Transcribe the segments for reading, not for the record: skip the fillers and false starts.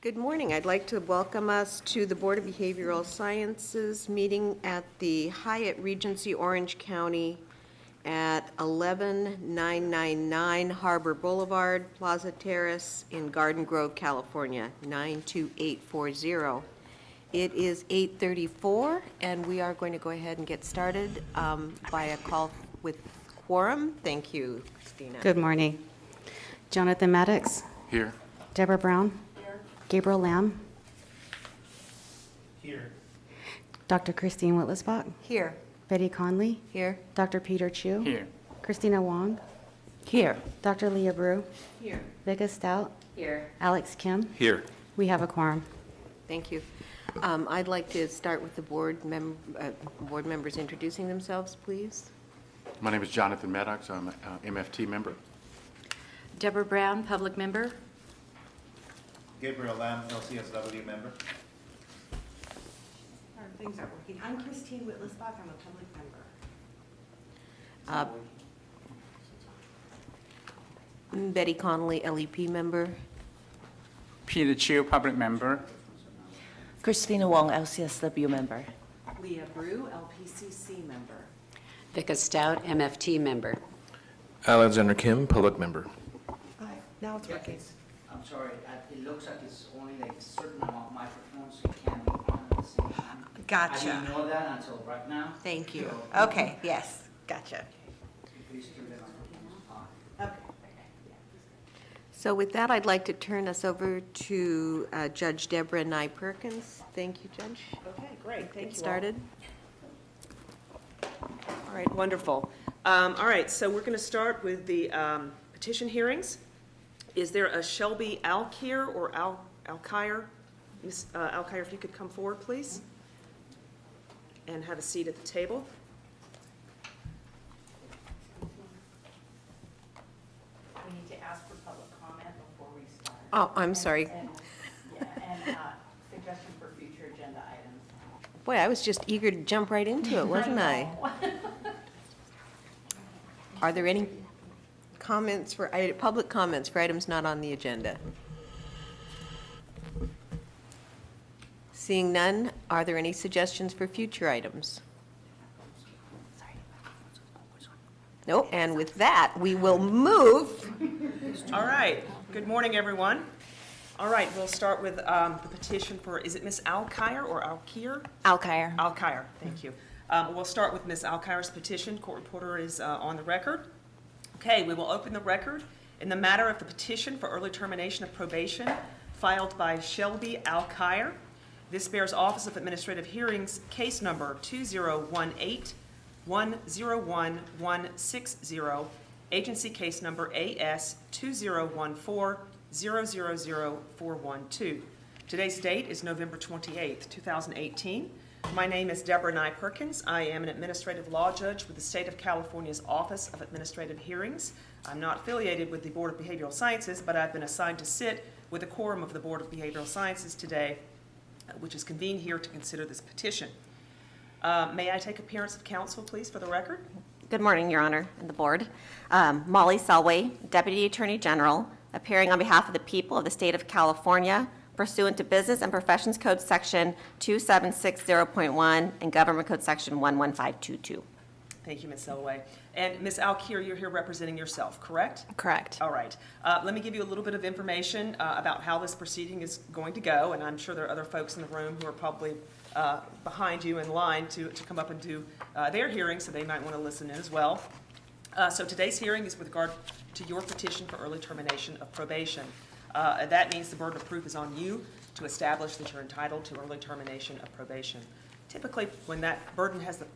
Good morning. I'd like to welcome us to the Board of Behavioral Sciences meeting at the Hyatt Regency Orange County at 11999 Harbor Boulevard, Plaza Terrace in Garden Grove, California, 92840. It is 8:34, and we are going to go ahead and get started by a call with quorum. Thank you, Christina. Good morning. Jonathan Maddox. Here. Deborah Brown. Here. Gabriel Lamb. Here. Dr. Christine Whitlisbach. Here. Betty Conley. Here. Dr. Peter Chu. Here. Christina Wong. Here. Dr. Leah Brew. Here. Vika Stout. Here. Alex Kim. Here. We have a quorum. Thank you. I'd like to start with the board members introducing themselves, please. My name is Jonathan Maddox. I'm an MFT member. Deborah Brown, public member. Gabriel Lamb, LCSW member. Things aren't working. I'm Christine Whitlisbach. I'm a public member. Betty Connolly, LEP member. Peter Chu, public member. Christina Wong, LCSW member. Leah Brew, LPCC member. Vika Stout, MFT member. Alexander Kim, public member. Now it's working. I'm sorry, it looks like it's only like a certain amount of microphones, so it can't be on at the same time. I Gotcha. didn't know that until right now. Thank you. So- Okay, yes, gotcha. Please turn it on. Okay. So with that, I'd like to turn us over to Judge Deborah Nye Perkins. Thank you, Judge. Okay, great, thank Get you started. All right, wonderful. All right, so we're going to start with the petition hearings. Is there a Shelby Alkir or Alkire? Ms. Alkire, if you could come forward, please, and have a seat at the table. We need to ask for public comment before we start. Oh, I'm sorry. And suggestion for future agenda items. Boy, I was just eager to jump right into it, wasn't I? Are there any comments for, public comments for items not on the agenda? Seeing none, are there any suggestions for future items? No, and with that, we will move. All right, good morning, everyone. All right, we'll start with the petition for, is it Ms. Alkire or Alkir? Alkire. Alkire, thank you. We'll start with Ms. Alkire's petition. Court reporter is on the record. Okay, we will open the record in the matter of the petition for early termination of probation filed by Shelby Alkire. This bears Office of Administrative Hearings, case number 2018-101160, agency case number AS 2014-000412. Today's date is November 28th, 2018. My name is Deborah Nye Perkins. I am an administrative law judge with the State of California's Office of Administrative Hearings. I'm not affiliated with the Board of Behavioral Sciences, but I've been assigned to sit with a quorum of the Board of Behavioral Sciences today, which is convened here to consider this petition. May I take appearance of counsel, please, for the record? Good morning, Your Honor and the board. Molly Selway, Deputy Attorney General, appearing on behalf of the people of the State of California, pursuant to Business and Professions Code Section 2760.1 and Government Code Section 11522. Thank you, Ms. Selway. And Ms. Alkir, you're here representing yourself, correct? Correct. All right. Let me give you a little bit of information about how this proceeding is going to go, and I'm sure there are other folks in the room who are probably behind you in line to come up and do their hearing, so they might want to listen in as well. So today's hearing is with regard to your petition for early termination of probation. That means the burden of proof is on you to establish that you're entitled to early termination of probation. Typically, when that burden has the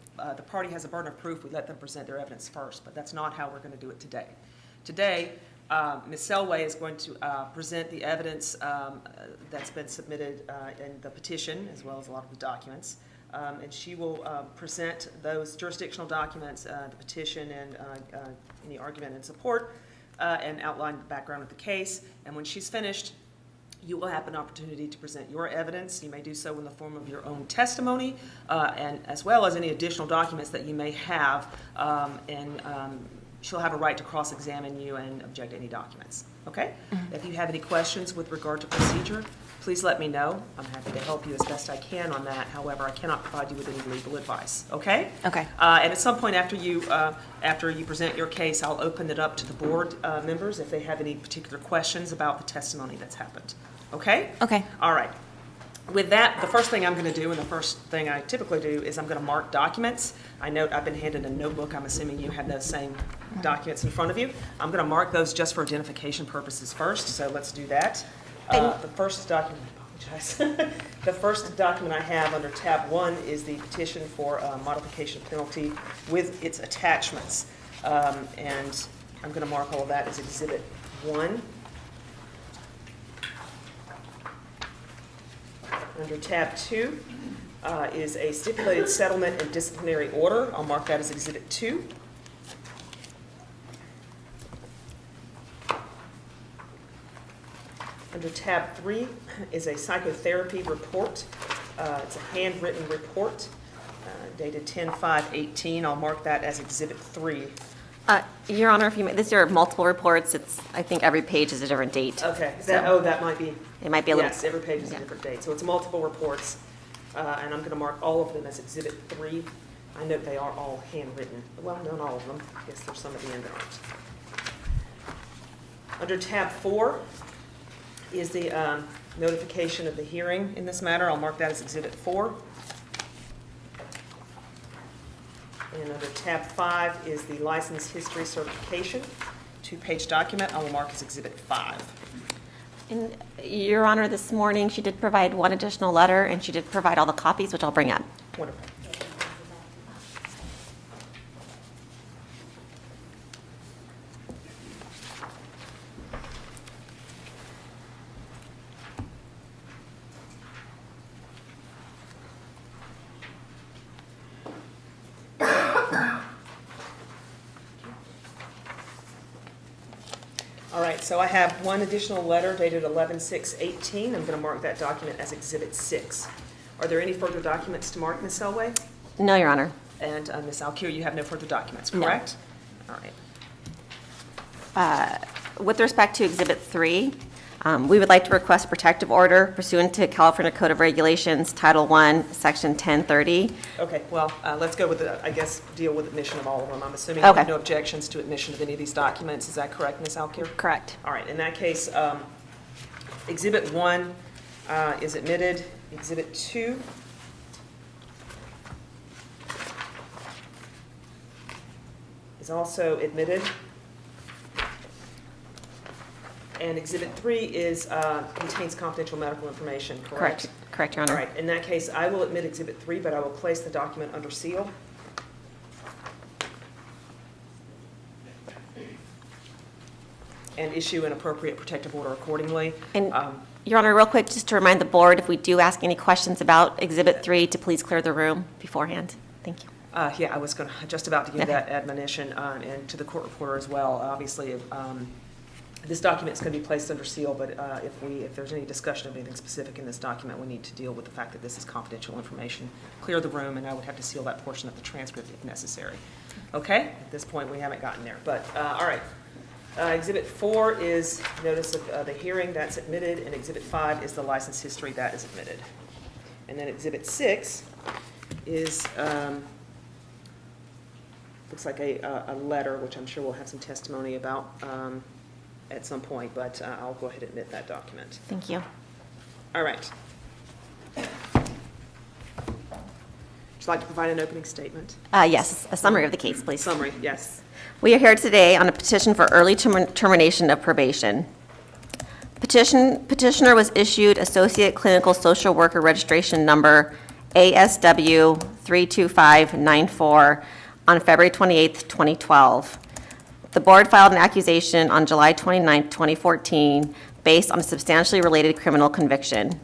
party has a burden of proof, we let them present their evidence first, but that's not how we're going to do it today. Today, Ms. Selway is going to present the evidence that's been submitted in the petition, as well as a lot of the documents, and she will present those jurisdictional documents, the petition, and any argument in support, and outline the background of the case. And when she's finished, you will have an opportunity to present your evidence. You may do so in the form of your own testimony, and as well as any additional documents that you may have, and she'll have a right to cross-examine you and object to any documents, okay? If you have any questions with regard to procedure, please let me know. I'm happy to help you as best I can on that. However, I cannot provide you with any legal advice, okay? Okay. And at some point after you present your case, I'll open it up to the board members if they have any particular questions about the testimony that's happened, okay? Okay. All right. With that, the first thing I'm going to do, and the first thing I typically do, is I'm going to mark documents. I note I've been handed a notebook. I'm assuming you have those same documents in front of you. I'm going to mark those just for identification purposes first, so let's do that. The first document, I apologize. The first document I have under tab 1 is the petition for modification penalty with its attachments. And I'm going to mark all of that as Exhibit 1. Under tab 2 is a stipulated settlement and disciplinary order. I'll mark that as Exhibit 2. Under tab 3 is a psychotherapy report. It's a handwritten report dated 10/5/18. I'll mark that as Exhibit 3. Your Honor, if you, these are multiple reports. It's, I think every page is a different date. Okay, So that might be. it might be a little. Yes, every page is a different date. So it's multiple reports, and I'm going to mark all of them as Exhibit 3. I note they are all handwritten. Well, not all of them. I guess there's some at the end that aren't. Under tab 4 is the notification of the hearing in this matter. I'll mark that as Exhibit 4. And under tab 5 is the license history certification, 2-page document. I will mark as Exhibit 5. And Your Honor, this morning, she did provide one additional letter, and she did provide all the copies, which I'll bring up. Wonderful. All right, so I have one additional letter dated 11/6/18. I'm going to mark that document as Exhibit 6. Are there any further documents to mark, Ms. Selway? No, Your Honor. And Ms. Alkier, you have no further documents, No. correct? All right. With respect to Exhibit 3, we would like to request protective order pursuant to California Code of Regulations, Title I, Section 1030. Okay, well, let's go with I guess, deal with admission of all of them. I'm assuming you Okay. have no objections to admission of any of these documents. Is that correct, Ms. Alkier? Correct. All right, in that case, Exhibit 1 is admitted. Exhibit 2 is also admitted. And Exhibit 3 is, contains confidential medical information, correct? Correct, Your Honor. All right, in that case, I will admit Exhibit 3, but I will place the document under seal. And issue an appropriate protective order accordingly. And, Your Honor, real quick, just to remind the board, if we do ask any questions about Exhibit 3, to please clear the room beforehand. Thank you. Yeah, I was just about to give that admonition, and to the court reporter as well. Obviously, this document is going to be placed under seal, but if there's any discussion of anything specific in this document, we need to deal with the fact that this is confidential information. Clear the room, and I would have to seal that portion of the transcript if necessary. Okay? At this point, we haven't gotten there, but, all right. Exhibit 4 is notice of the hearing, that's admitted, and Exhibit 5 is the license history, that is admitted. And then Exhibit 6 is, looks like a letter, which I'm sure we'll have some testimony about at some point, but I'll go ahead and admit that document. Thank you. All right. Would you like to provide an opening statement? Yes, a summary of the case, please. Summary, yes. We are here today on a petition for early termination of probation. Petitioner was issued Associate Clinical Social Worker Registration Number ASW 32594 on February 28, 2012. The board filed an accusation on July 29, 2014, based on a substantially related criminal conviction.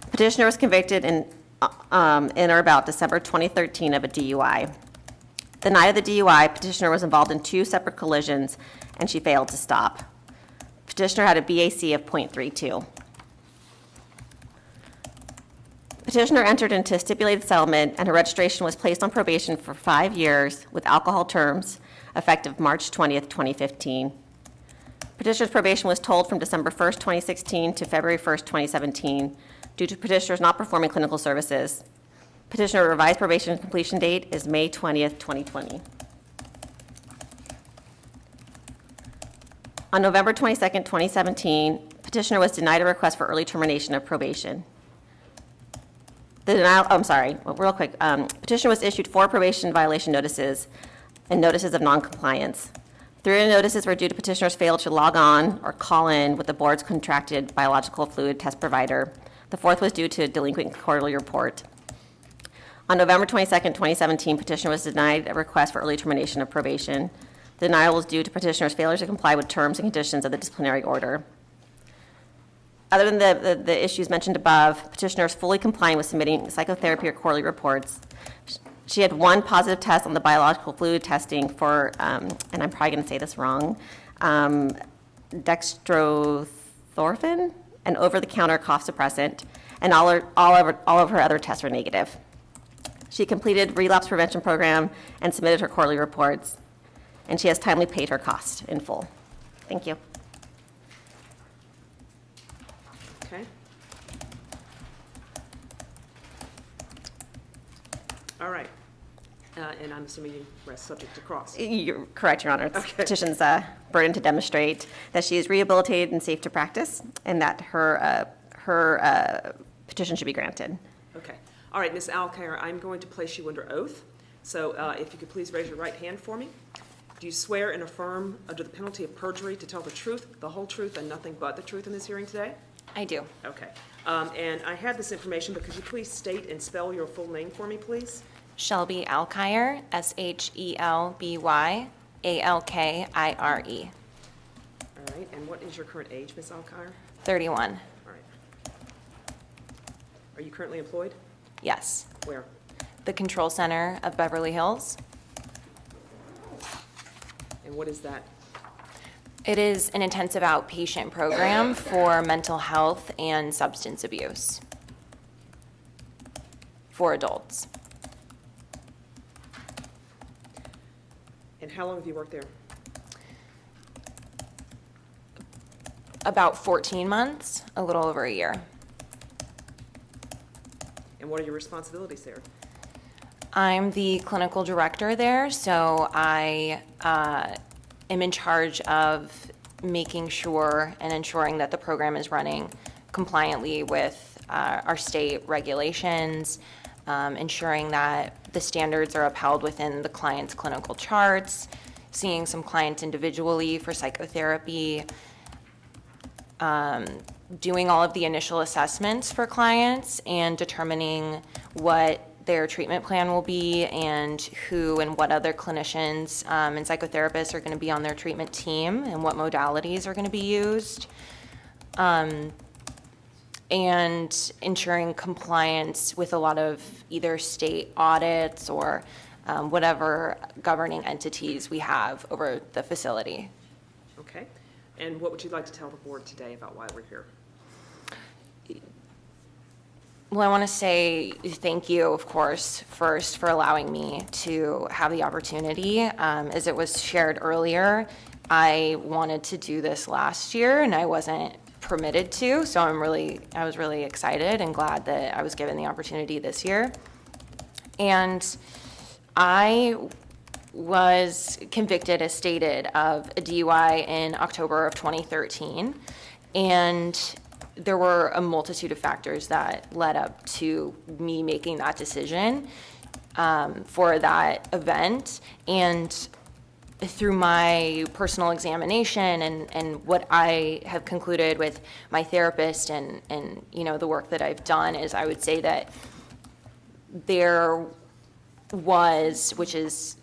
Petitioner was convicted in or about December 2013 of a DUI. The night of the DUI, petitioner was involved in 2 separate collisions, and she failed to stop. Petitioner had a BAC of .32. Petitioner entered into a stipulated settlement, and her registration was placed on probation for 5 years with alcohol terms, effective March 20th, 2015. Petitioner's probation was tolled from December 1st, 2016 to February 1st, 2017, due to petitioners not performing clinical services. Petitioner revised probation completion date is May 20th, 2020. On November 22nd, 2017, petitioner was denied a request for early termination of probation. The denial, real quick. Petitioner was issued 4 probation violation notices and notices of noncompliance. 3 of the notices were due to petitioner's failure to log on or call in with the board's contracted biological fluid test provider. The 4th was due to a delinquent quarterly report. On November 22nd, 2017, petitioner was denied a request for early termination of probation. The denial was due to petitioner's failure to comply with terms and conditions of the disciplinary order. Other than the issues mentioned above, petitioner is fully complying with submitting psychotherapy or quarterly reports. She had 1 positive test on the biological fluid testing for, and I'm probably going to say this wrong, dextromethorphan, an over-the-counter cough suppressant, and all of her other tests were negative. She completed relapse prevention program and submitted her quarterly reports, and she has timely paid her cost in full. Thank you. Okay. All right. And I'm assuming rest subject to cross. You're correct, Your Honor. It's Okay. petition's burden to demonstrate that she is rehabilitated and safe to practice, and that her petition should be granted. Okay. All right, Ms. Alcaire, I'm going to place you under oath. So if you could please raise your right hand for me. Do you swear and affirm under the penalty of perjury to tell the truth, the whole truth, and nothing but the truth in this hearing today? I do. Okay. And I have this information, but could you please state and spell your full name for me, please? Shelby Alkire, Shelby Alkire. All right. And what is your current age, Ms. Alcaire? 31. All right. Are you currently employed? Yes. Where? The Control Center of Beverly Hills. And what is that? It is an intensive outpatient program for mental health and substance abuse for adults. And how long have you worked there? About 14 months, a little over a year. And what are your responsibilities there? I'm the clinical director there, so I am in charge of making sure and ensuring that the program is running compliantly with our state regulations, ensuring that the standards are upheld within the client's clinical charts, seeing some clients individually for psychotherapy, doing all of the initial assessments for clients and determining what their treatment plan will be and who and what other clinicians and psychotherapists are going to be on their treatment team and what modalities are going to be used, and ensuring compliance with a lot of either state audits or whatever governing entities we have over the facility. Okay. And what would you like to tell the board today about why we're here? Well, I want to say thank you, of course, first for allowing me to have the opportunity. As it was shared earlier, I wanted to do this last year and I wasn't permitted to, so I was really excited and glad that I was given the opportunity this year. And I was convicted, as stated, of a DUI in October of 2013, and there were a multitude of factors that led up to me making that decision for that event. And through my personal examination and what I have concluded with my therapist and the work that I've done is I would say that there was, which is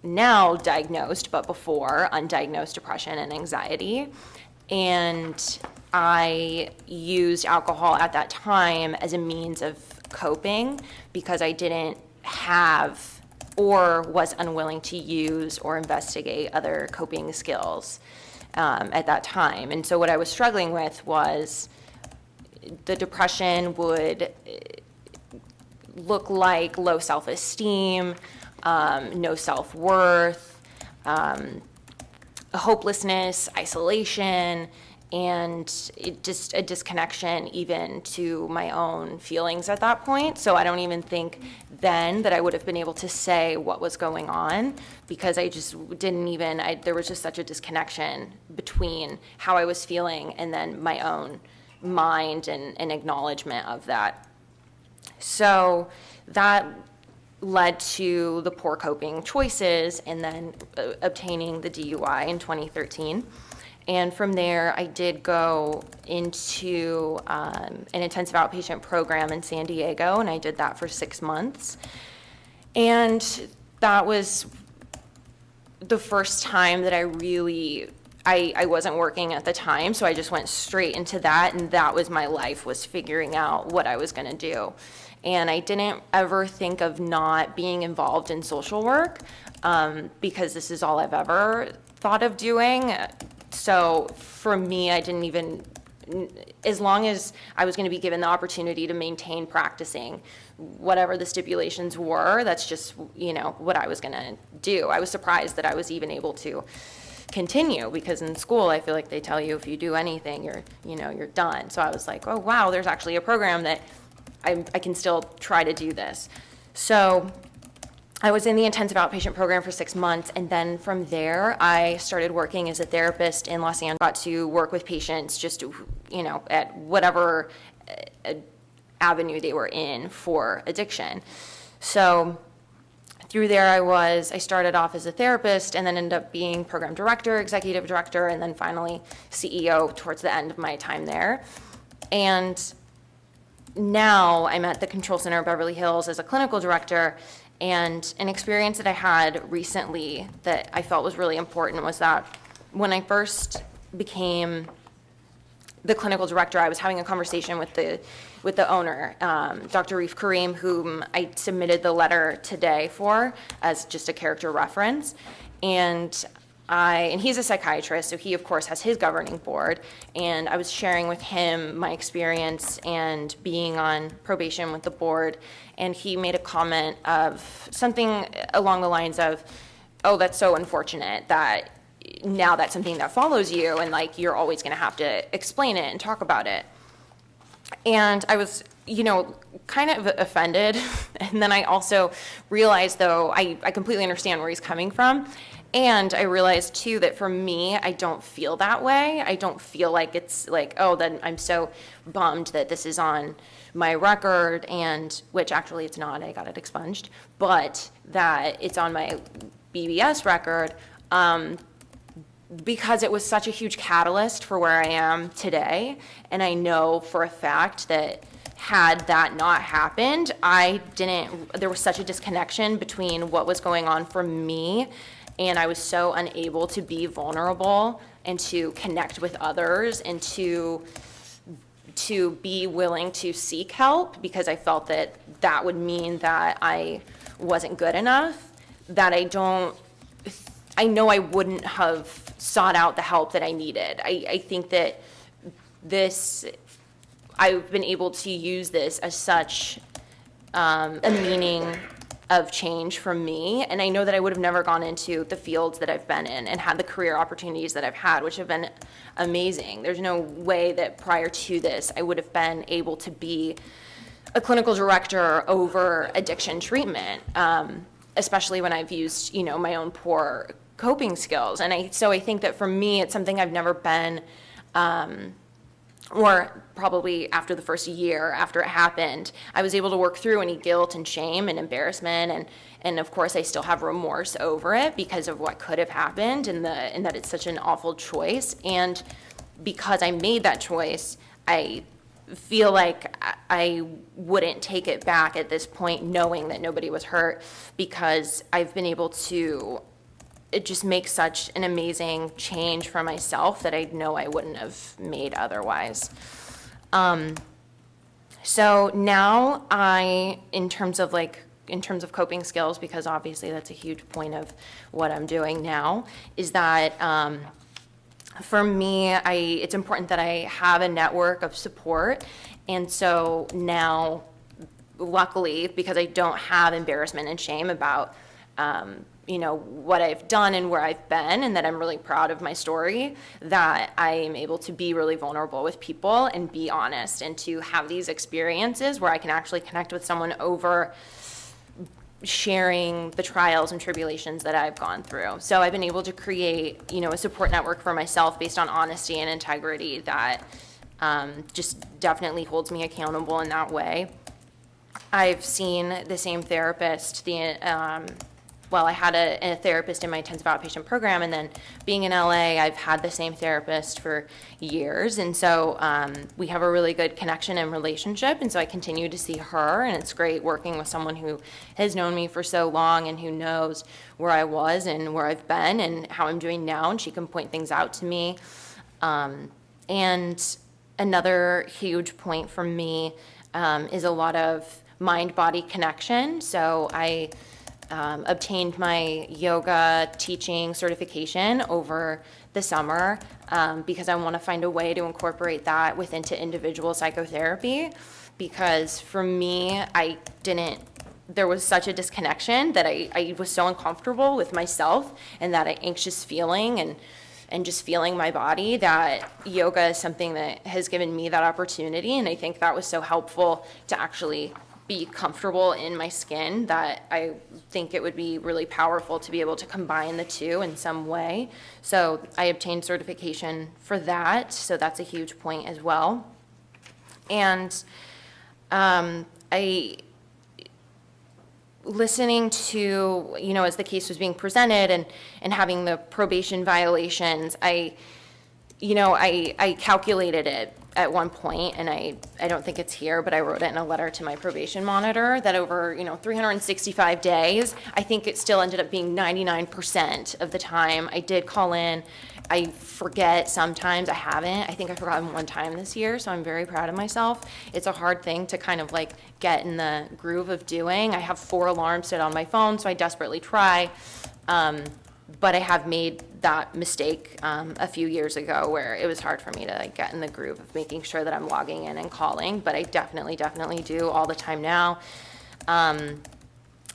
now diagnosed, but before, undiagnosed depression and anxiety. And I used alcohol at that time as a means of coping because I didn't have or was unwilling to use or investigate other coping skills at that time. And so what I was struggling with was the depression would look like low self-esteem, no self-worth, hopelessness, isolation, and just a disconnection even to my own feelings at that point. So I don't even think then that I would have been able to say what was going on, because I just didn't even, there was just such a disconnection between how I was feeling and then my own mind and acknowledgement of that. So that led to the poor coping choices and then obtaining the DUI in 2013. And from there, I did go into an intensive outpatient program in San Diego, and I did that for 6 months. And that was the first time that I wasn't working at the time, so I just went straight into that, and that was my life, was figuring out what I was gonna do. And I didn't ever think of not being involved in social work, because this is all I've ever thought of doing. So for me, I didn't even, as long as I was going to be given the opportunity to maintain practicing, whatever the stipulations were, that's just, what I was going to do. I was surprised that I was even able to continue, because in school, I feel like they tell you if you do anything, you're done. So I was like, oh, wow, there's actually a program that I can still try to do this. So I was in the intensive outpatient program for 6 months, and then from there, I started working as a therapist in Los Angeles. Got to work with patients just, at whatever avenue they were in for addiction. So through there, I started off as a therapist and then ended up being program director, executive director, and then finally CEO towards the end of my time there. And now I'm at the Control Center of Beverly Hills as a clinical director. And an experience that I had recently that I felt was really important was that when I first became the clinical director, I was having a conversation with the owner, Dr. Reef Kareem, whom I submitted the letter today for as just a character reference. And he's a psychiatrist, so he, of course, has his governing board. And I was sharing with him my experience and being on probation with the board. And he made a comment of something along the lines of, oh, that's so unfortunate that now that's something that follows you, and you're always going to have to explain it and talk about it. And I was, kind of offended. And then I also realized, though, I completely understand where he's coming from. And I realized, too, that for me, I don't feel that way. I don't feel like it's like, oh, then I'm so bummed that this is on my record, and which actually it's not, I got it expunged, but that it's on my BBS record, because it was such a huge catalyst for where I am today. And I know for a fact that had that not happened, there was such a disconnection between what was going on for me, and I was so unable to be vulnerable and to connect with others and to be willing to seek help, because I felt that would mean that I wasn't good enough, that I know I wouldn't have sought out the help that I needed. I think that I've been able to use this as such a meaning of change for me, and I know that I would have never gone into the fields that I've been in and had the career opportunities that I've had, which have been amazing. There's no way that prior to this I would have been able to be a clinical director over addiction treatment, especially when I've used, my own poor coping skills. And so I think that for me, it's something I've never been, or probably after the first year after it happened, I was able to work through any guilt and shame and embarrassment, and of course I still have remorse over it because of what could have happened, and that it's such an awful choice. And because I made that choice, I feel like I wouldn't take it back at this point, knowing that nobody was hurt, because I've been able to just make such an amazing change for myself that I know I wouldn't have made otherwise. So now in terms of coping skills, because obviously that's a huge point of what I'm doing now, is that for me, it's important that I have a network of support. And so now luckily, because I don't have embarrassment and shame about, what I've done and where I've been, and that I'm really proud of my story, that I am able to be really vulnerable with people and be honest, and to have these experiences where I can actually connect with someone over sharing the trials and tribulations that I've gone through. So I've been able to create, a support network for myself based on honesty and integrity that just definitely holds me accountable in that way. I've seen the same therapist, I had a therapist in my intensive outpatient program, and then being in LA, I've had the same therapist for years, and so we have a really good connection and relationship, and so I continue to see her, and it's great working with someone who has known me for so long and who knows where I was and where I've been and how I'm doing now, and she can point things out to me. And another huge point for me is a lot of mind-body connection. So I obtained my yoga teaching certification over the summer because I want to find a way to incorporate that into individual psychotherapy, because for me, there was such a disconnection that I was so uncomfortable with myself and that anxious feeling and just feeling my body, that yoga is something that has given me that opportunity, and I think that was so helpful to actually be comfortable in my skin, that I think it would be really powerful to be able to combine the two in some way. So I obtained certification for that, so that's a huge point as well. And listening to, as the case was being presented and having the probation violations, I calculated it at one point, and I don't think it's here, but I wrote it in a letter to my probation monitor, that over, 365 days, I think it still ended up being 99% of the time I did call in. I forget sometimes, I haven't. I think I've forgotten one time this year, so I'm very proud of myself. It's a hard thing to kind of get in the groove of doing. I have 4 alarms set on my phone, so I desperately try. But I have made that mistake a few years ago where it was hard for me to get in the groove of making sure that I'm logging in and calling, but I definitely do all the time now. And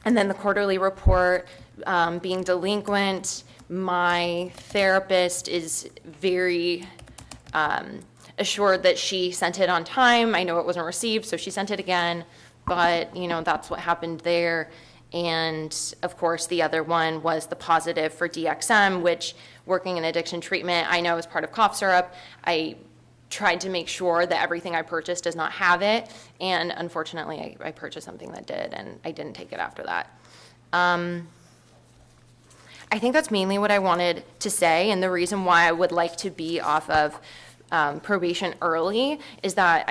then the quarterly report, being delinquent, my therapist is very assured that she sent it on time. I know it wasn't received, so she sent it again, but that's what happened there. And of course, the other one was the positive for DXM, which, working in addiction treatment, I know is part of cough syrup. I tried to make sure that everything I purchased does not have it, and unfortunately, I purchased something that did, and I didn't take it after that. I think that's mainly what I wanted to say, and the reason why I would like to be off of probation early is that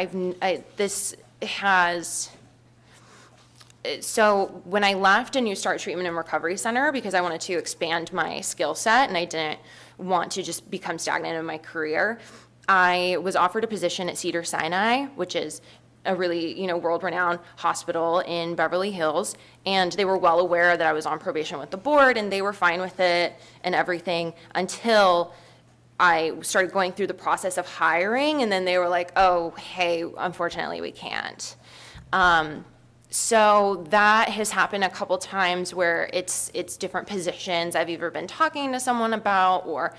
so when I left a New Start Treatment and Recovery Center, because I wanted to expand my skill set and I didn't want to just become stagnant in my career, I was offered a position at Cedars-Sinai, which is a really, world-renowned hospital in Beverly Hills, and they were well aware that I was on probation with the board, and they were fine with it and everything until I started going through the process of hiring, and then they were like, oh, hey, unfortunately, we can't. So that has happened a couple times where it's different positions I've either been talking to someone about or,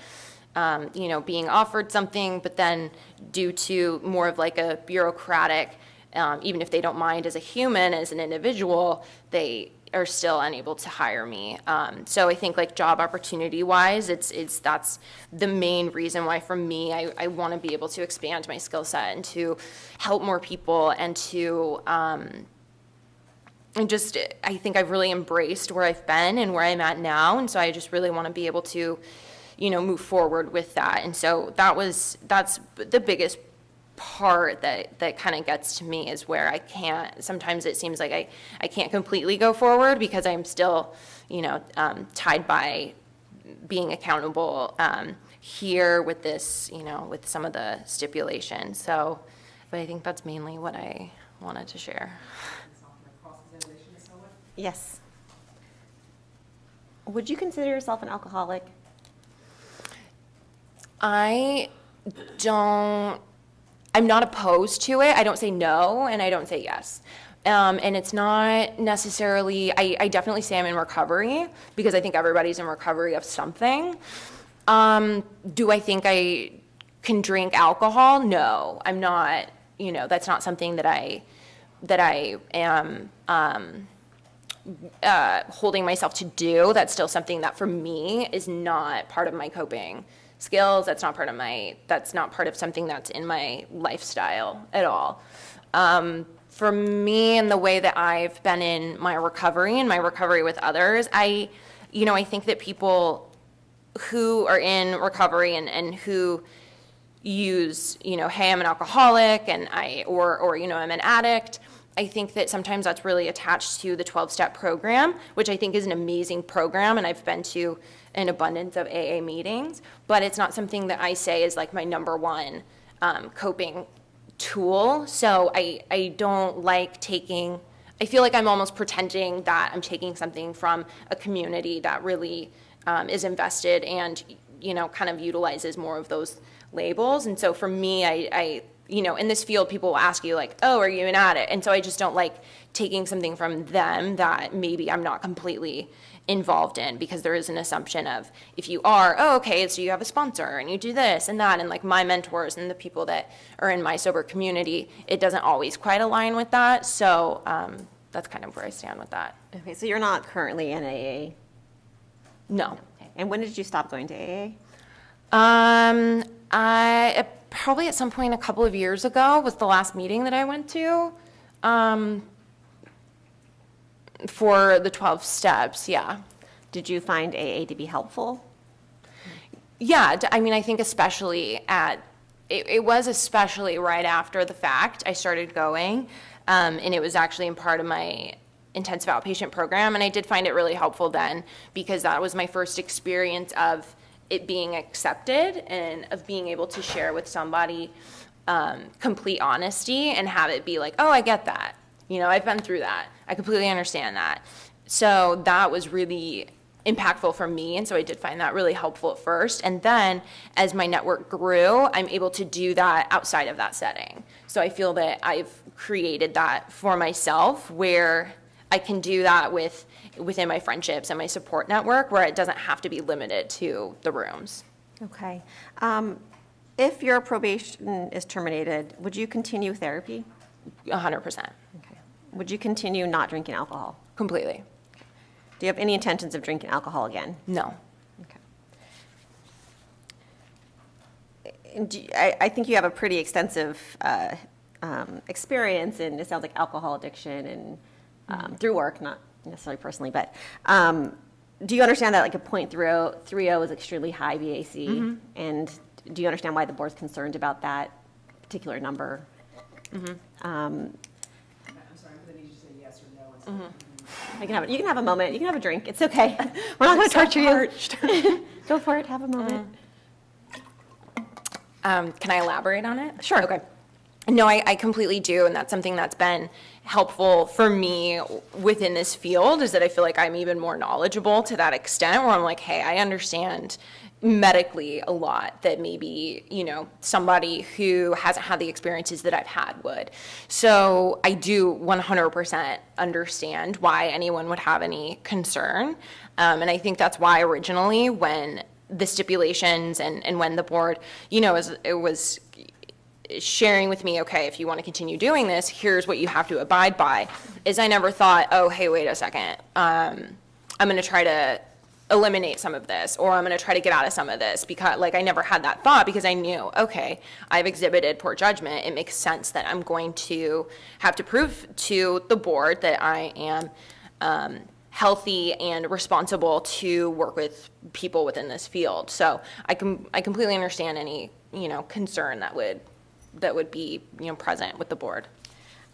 being offered something, but then due to more of a bureaucratic, even if they don't mind as a human, as an individual, they are still unable to hire me. So I think job opportunity wise, that's the main reason why for me, I want to be able to expand my skill set and to help more people and to, I think I've really embraced where I've been and where I'm at now. And so I just really want to be able to, move forward with that. And so that's the biggest part that kind of gets to me, is where sometimes it seems like I can't completely go forward because I'm still, tied by being accountable here with this, with some of the stipulations. So, but I think that's mainly what I wanted to share. Yes. Would you consider yourself an alcoholic? I'm not opposed to it. I don't say no and I don't say yes. And it's not necessarily, I definitely say I'm in recovery because I think everybody's in recovery of something. Do I think I can drink alcohol? No, I'm not, that's not something that I am holding myself to do. That's still something that for me is not part of my coping skills. That's not part of something that's in my lifestyle at all. For me and the way that I've been in my recovery and my recovery with others, I think that people who are in recovery and who use, hey, I'm an alcoholic and or I'm an addict, I think that sometimes that's really attached to the 12-step program, which I think is an amazing program, and I've been to an abundance of AA meetings, but it's not something that I say is like my number one coping tool. So I don't like I feel like I'm almost pretending that I'm taking something from a community that really is invested and, kind of utilizes more of those labels. And so for me, I in this field, people will ask you like, oh, are you an addict? And so I just don't like taking something from them that maybe I'm not completely involved in, because there is an assumption of if you are, oh, okay, so you have a sponsor and you do this and that, and like my mentors and the people that are in my sober community, it doesn't always quite align with that. So that's kind of where I stand with that. Okay, so you're not currently in AA? No. Okay. And when did you stop going to AA? I probably at some point a couple of years ago was the last meeting that I went to for the 12 steps, yeah. Did you find AA to be helpful? Yeah, I mean, I think especially it was especially right after the fact I started going, and it was actually in part of my intensive outpatient program, and I did find it really helpful then because that was my first experience of it being accepted and of being able to share with somebody complete honesty and have it be like, oh, I get that. I've been through that. I completely understand that. So that was really impactful for me, and so I did find that really helpful at first. And then as my network grew, I'm able to do that outside of that setting. So I feel that I've created that for myself where I can do that within my friendships and my support network, where it doesn't have to be limited to the rooms. Okay. If your probation is terminated, would you continue therapy? 100%. Okay. Would you continue not drinking alcohol? Completely. Do you have any intentions of drinking alcohol again? No. Okay. And I think you have a pretty extensive experience in, it sounds like, alcohol addiction and through work, not necessarily personally, but do you understand that like a .30 is extremely high BAC? Mm-hmm. And do you understand why the board's concerned about that particular number? I'm sorry, I need you to say yes or no. You can have a moment. You can have a drink. It's okay. We're not going to torture you. Go for it. Have a moment. Can I elaborate on it? Sure. Okay. No, I completely do, and that's something that's been helpful for me within this field, is that I feel like I'm even more knowledgeable to that extent, where I'm like, hey, I understand medically a lot that maybe, somebody who hasn't had the experiences that I've had would. So I do 100% understand why anyone would have any concern. And I think that's why originally when the stipulations and when the board, it was sharing with me, okay, if you want to continue doing this, here's what you have to abide by, is I never thought, oh, hey, wait a second, I'm going to try to eliminate some of this, or I'm going to try to get out of some of this, because I never had that thought, because I knew, okay, I've exhibited poor judgment. It makes sense that I'm going to have to prove to the board that I am healthy and responsible to work with people within this field. So I completely understand any, concern that would be, present with the board.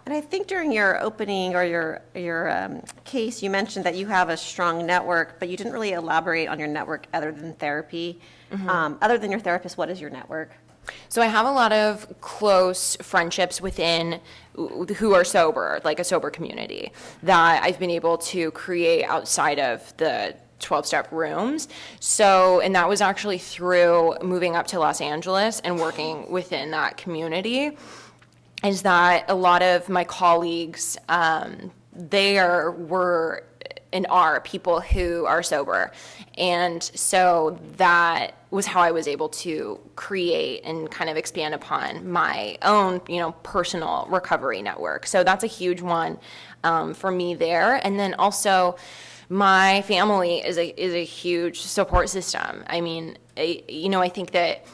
And I think during your opening or your case, you mentioned that you have a strong network, but you didn't really elaborate on your network other than therapy. Mm-hmm. Other than your therapist, what is your network? So I have a lot of close friendships within who are sober, like a sober community, that I've been able to create outside of the 12-step rooms. So, and that was actually through moving up to Los Angeles and working within that community. is that a lot of my colleagues, were and are people who are sober. And so that was how I was able to create and kind of expand upon my own, personal recovery network. So that's a huge one for me there. And then also my family is a huge support system. I mean, I think that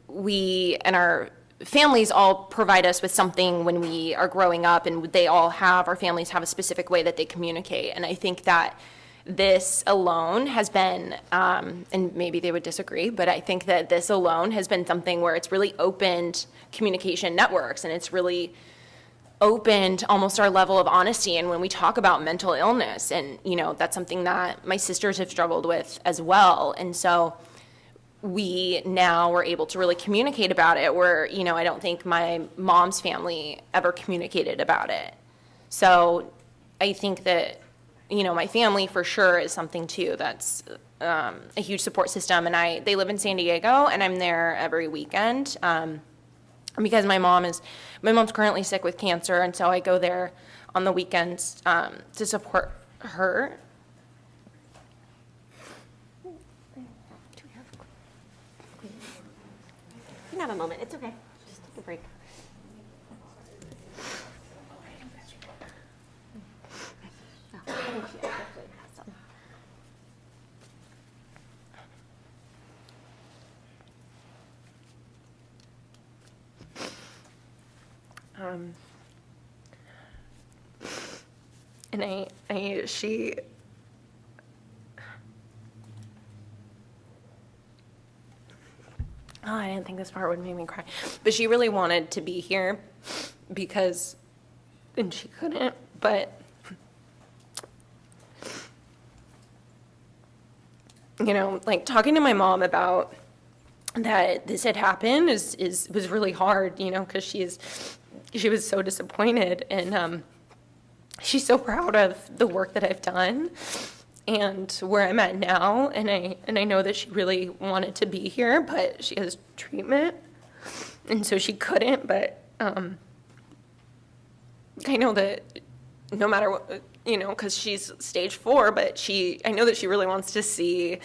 we and our families all provide us with something when we are growing up, and our families have a specific way that they communicate. And I think that this alone has been, and maybe they would disagree, but I think that this alone has been something where it's really opened communication networks, and it's really opened almost our level of honesty. And when we talk about mental illness, and, that's something that my sisters have struggled with as well. And so we now were able to really communicate about it, where, I don't think my mom's family ever communicated about it. So I think that, my family for sure is something too that's a huge support system. And they live in San Diego, and I'm there every weekend because my mom's currently sick with cancer, and so I go there on the weekends to support her. You can have a moment. It's okay. Just take a break. Oh, thank you. Awesome. And she, oh, I didn't think this part would make me cry, but she really wanted to be here and she couldn't, but, talking to my mom about that this had happened was really hard, because she was so disappointed, and she's so proud of the work that I've done and where I'm at now, and I know that she really wanted to be here, but she has treatment, and so she couldn't. But I know that no matter what, because she's stage 4, but I know that she really wants to see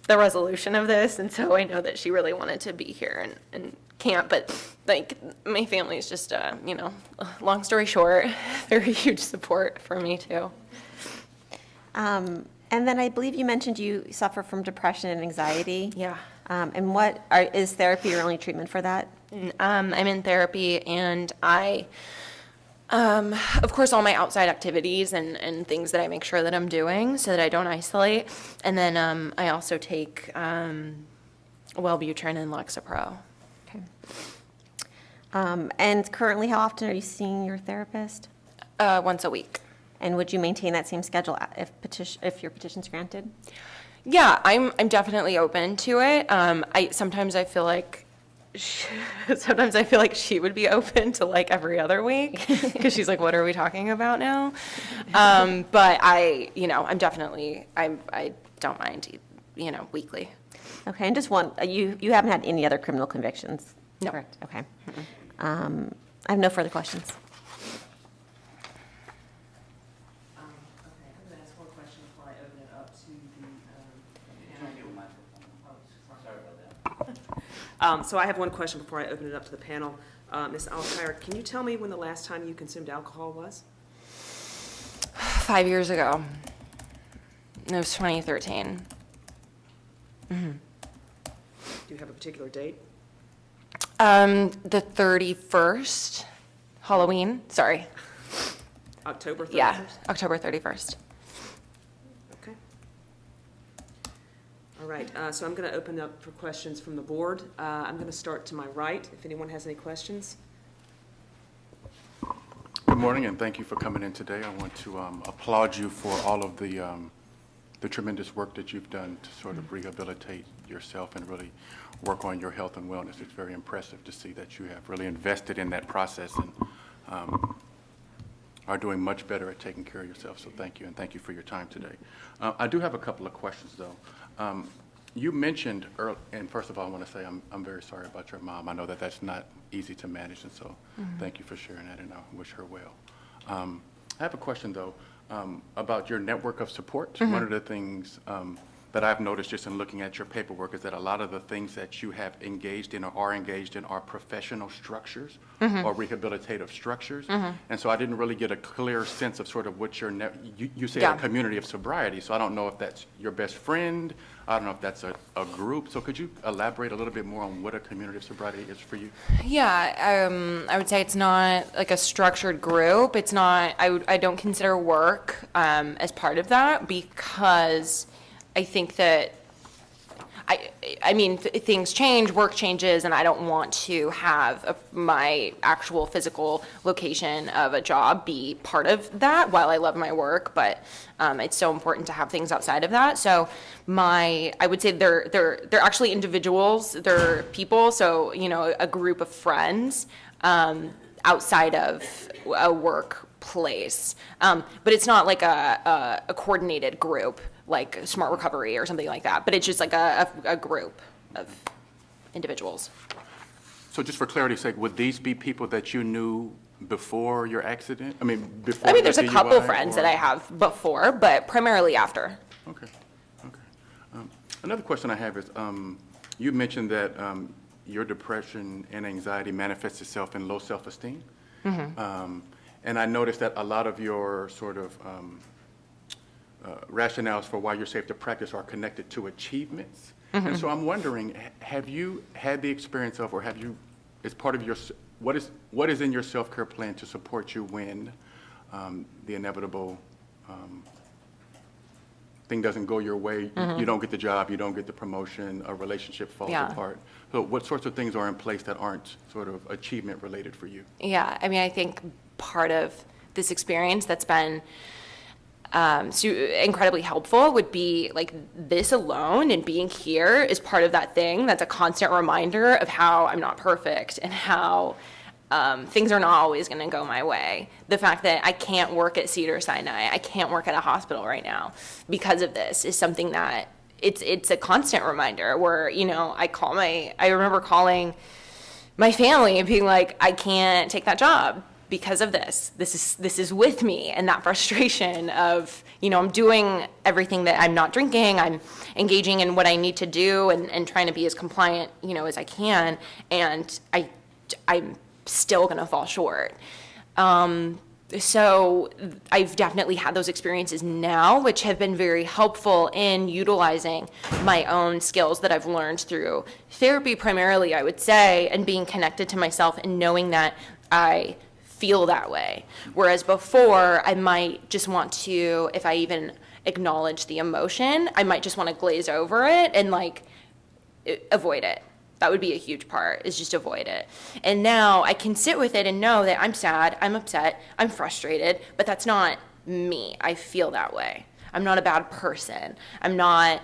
the resolution of this, and so I know that she really wanted to be here and can't. But my family is just, long story short, they're a huge support for me too. And then I believe you mentioned you suffer from depression and anxiety. Yeah. And is therapy your only treatment for that? I'm in therapy, and of course, all my outside activities and things that I make sure that I'm doing so that I don't isolate. And then I also take Wellbutrin and Lexapro. Okay. And currently, how often are you seeing your therapist? Once a week. And would you maintain that same schedule if your petition's granted? Yeah, I'm definitely open to it. Sometimes I feel like she would be open to every other week because she's like, what are we talking about now? But I don't mind, weekly. Okay, and just you haven't had any other criminal convictions? No. Correct, okay. I have no further questions. Okay, I'm going to ask one question before I open it up to the So I have one question before I open it up to the panel. Ms. Alkire, can you tell me when the last time you consumed alcohol was? 5 years ago. It was 2013. Mm-hmm. Do you have a particular date? The 31st, Halloween, sorry. October 31st? Yeah, October 31st. Okay. All right, so I'm going to open up for questions from the board. I'm going to start to my right, if anyone has any questions. Good morning, and thank you for coming in today. I want to applaud you for all of the tremendous work that you've done to sort of rehabilitate yourself and really work on your health and wellness. It's very impressive to see that you have really invested in that process and are doing much better at taking care of yourself. So thank you, and thank you for your time today. I do have a couple of questions, though. You mentioned, and first of all, I want to say I'm very sorry about your mom. I know that that's not easy to manage, and so thank you for sharing that, and I wish her well. I have a question, though, about your network of support. One of the things that I've noticed just in looking at your paperwork is that a lot of the things that you have engaged in or are engaged in are professional structures or rehabilitative structures. And so I didn't really get a clear sense of sort of what your you say a community of sobriety, so I don't know if that's your best friend, I don't know if that's a group. So could you elaborate a little bit more on what a community of sobriety is for you? Yeah, I would say it's not like a structured group. It's not, I don't consider work as part of that, because I think that, I mean, things change, work changes, and I don't want to have my actual physical location of a job be part of that while I love my work, but it's so important to have things outside of that. So I would say they're actually individuals, they're people, so, you know, a group of friends outside of a workplace. But it's not like a coordinated group, like Smart Recovery or something like that, but it's just like a group of individuals. So just for clarity's sake, would these be people that you knew before your accident? I mean, before There's a couple friends that I have before, but primarily after. Okay. Another question I have is, you mentioned that your depression and anxiety manifests itself in low self-esteem. And I noticed that a lot of your sort of rationales for why you're safe to practice are connected to achievements. And so I'm wondering, have you had the experience of, or have you, as part of your, what is in your self-care plan to support you when the inevitable thing doesn't go your way, you don't get the job, you don't get the promotion, a relationship falls apart? So what sorts of things are in place that aren't sort of achievement related for you? Yeah, I mean, I think part of this experience that's been incredibly helpful would be like this alone, and being here is part of that thing that's a constant reminder of how I'm not perfect and how things are not always going to go my way. The fact that I can't work at Cedars-Sinai, I can't work at a hospital right now because of this is something that it's a constant reminder where, you know, I remember calling my family and being like, I can't take that job because of this. This is with me, and that frustration of, you know, I'm doing everything that I'm not drinking, I'm engaging in what I need to do and trying to be as compliant, you know, as I can, and I'm still gonna fall short. So I've definitely had those experiences now, which have been very helpful in utilizing my own skills that I've learned through therapy primarily, I would say, and being connected to myself and knowing that I feel that way. Whereas before, I might just want to, if I even acknowledge the emotion, I might just want to glaze over it and like avoid it. That would be a huge part, is just avoid it. And now I can sit with it and know that I'm sad, I'm upset, I'm frustrated, but that's not me. I feel that way. I'm not a bad person. I'm not,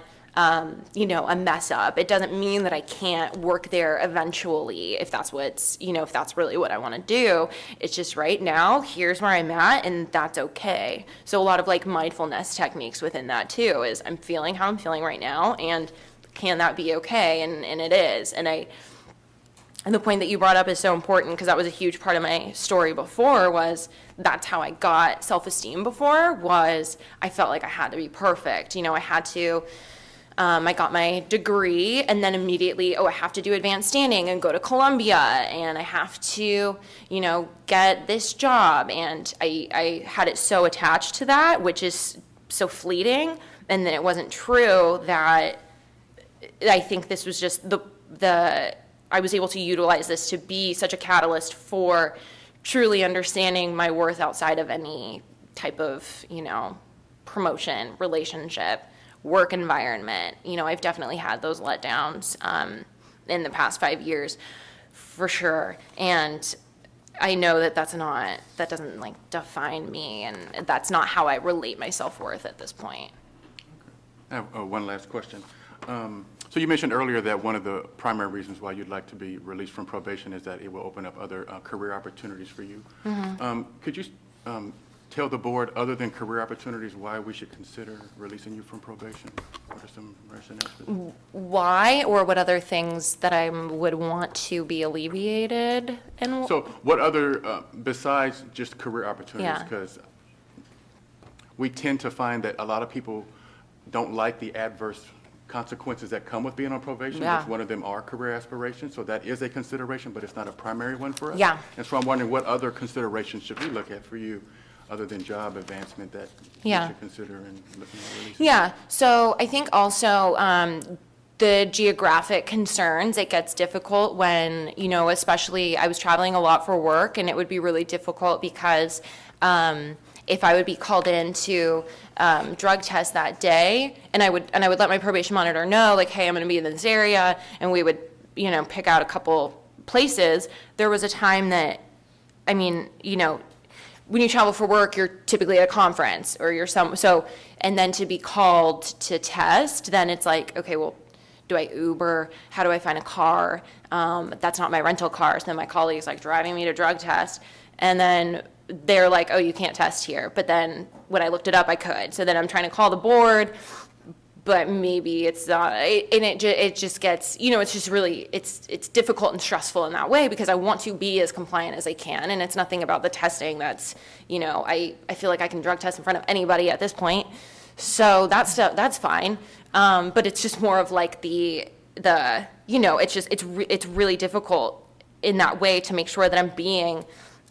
you know, a mess up. It doesn't mean that I can't work there eventually if that's what's, you know, if that's really what I want to do. It's just right now, here's where I'm at, and that's okay. So a lot of like mindfulness techniques within that too is I'm feeling how I'm feeling right now, and can that be okay? And it is. And the point that you brought up is so important, because that was a huge part of my story before, was that's how I got self-esteem before, was I felt like I had to be perfect. You know, I had to, I got my degree, and then immediately, I have to do advanced standing and go to Columbia, and I have to, you know, get this job. And I had it so attached to that, which is so fleeting. And then it wasn't true that I think this was just I was able to utilize this to be such a catalyst for truly understanding my worth outside of any type of, you know, promotion, relationship, work environment. You know, I've definitely had those letdowns in the past 5 years, for sure. And I know that that doesn't like define me, and that's not how I relate my self-worth at this point. I have one last question. So you mentioned earlier that one of the primary reasons why you'd like to be released from probation is that it will open up other career opportunities for you. Could you tell the board, other than career opportunities, why we should consider releasing you from probation? What are some rationales? Why, or what other things that I would want to be alleviated? And So what other, besides just career opportunities? Yeah. Because we tend to find that a lot of people don't like the adverse consequences that come with being on probation. Yeah. Which one of them are career aspirations, so that is a consideration, but it's not a primary one for us. Yeah. And so I'm wondering what other considerations should we look at for you, other than job advancement, that you Yeah. should consider in looking at releases? Yeah, so I think also the geographic concerns, it gets difficult when, you know, especially I was traveling a lot for work, and it would be really difficult because if I would be called in to drug test that day, and I would let my probation monitor know, like, hey, I'm going to be in this area, and we would, you know, pick out a couple places. There was a time that, I mean, you know, when you travel for work, you're typically at a conference or you're and then to be called to test, then it's like, okay, well, do I Uber? How do I find a car? That's not my rental car. So then my colleague's like driving me to drug test. And then they're like, oh, you can't test here. But then when I looked it up, I could. So then I'm trying to call the board, but maybe it's not, and it just gets, you know, it's just really, it's difficult and stressful in that way because I want to be as compliant as I can, and it's nothing about the testing that's, you know, I feel like I can drug test in front of anybody at this point, so that's fine, but it's just more of like the you know, it's really difficult in that way to make sure that I'm being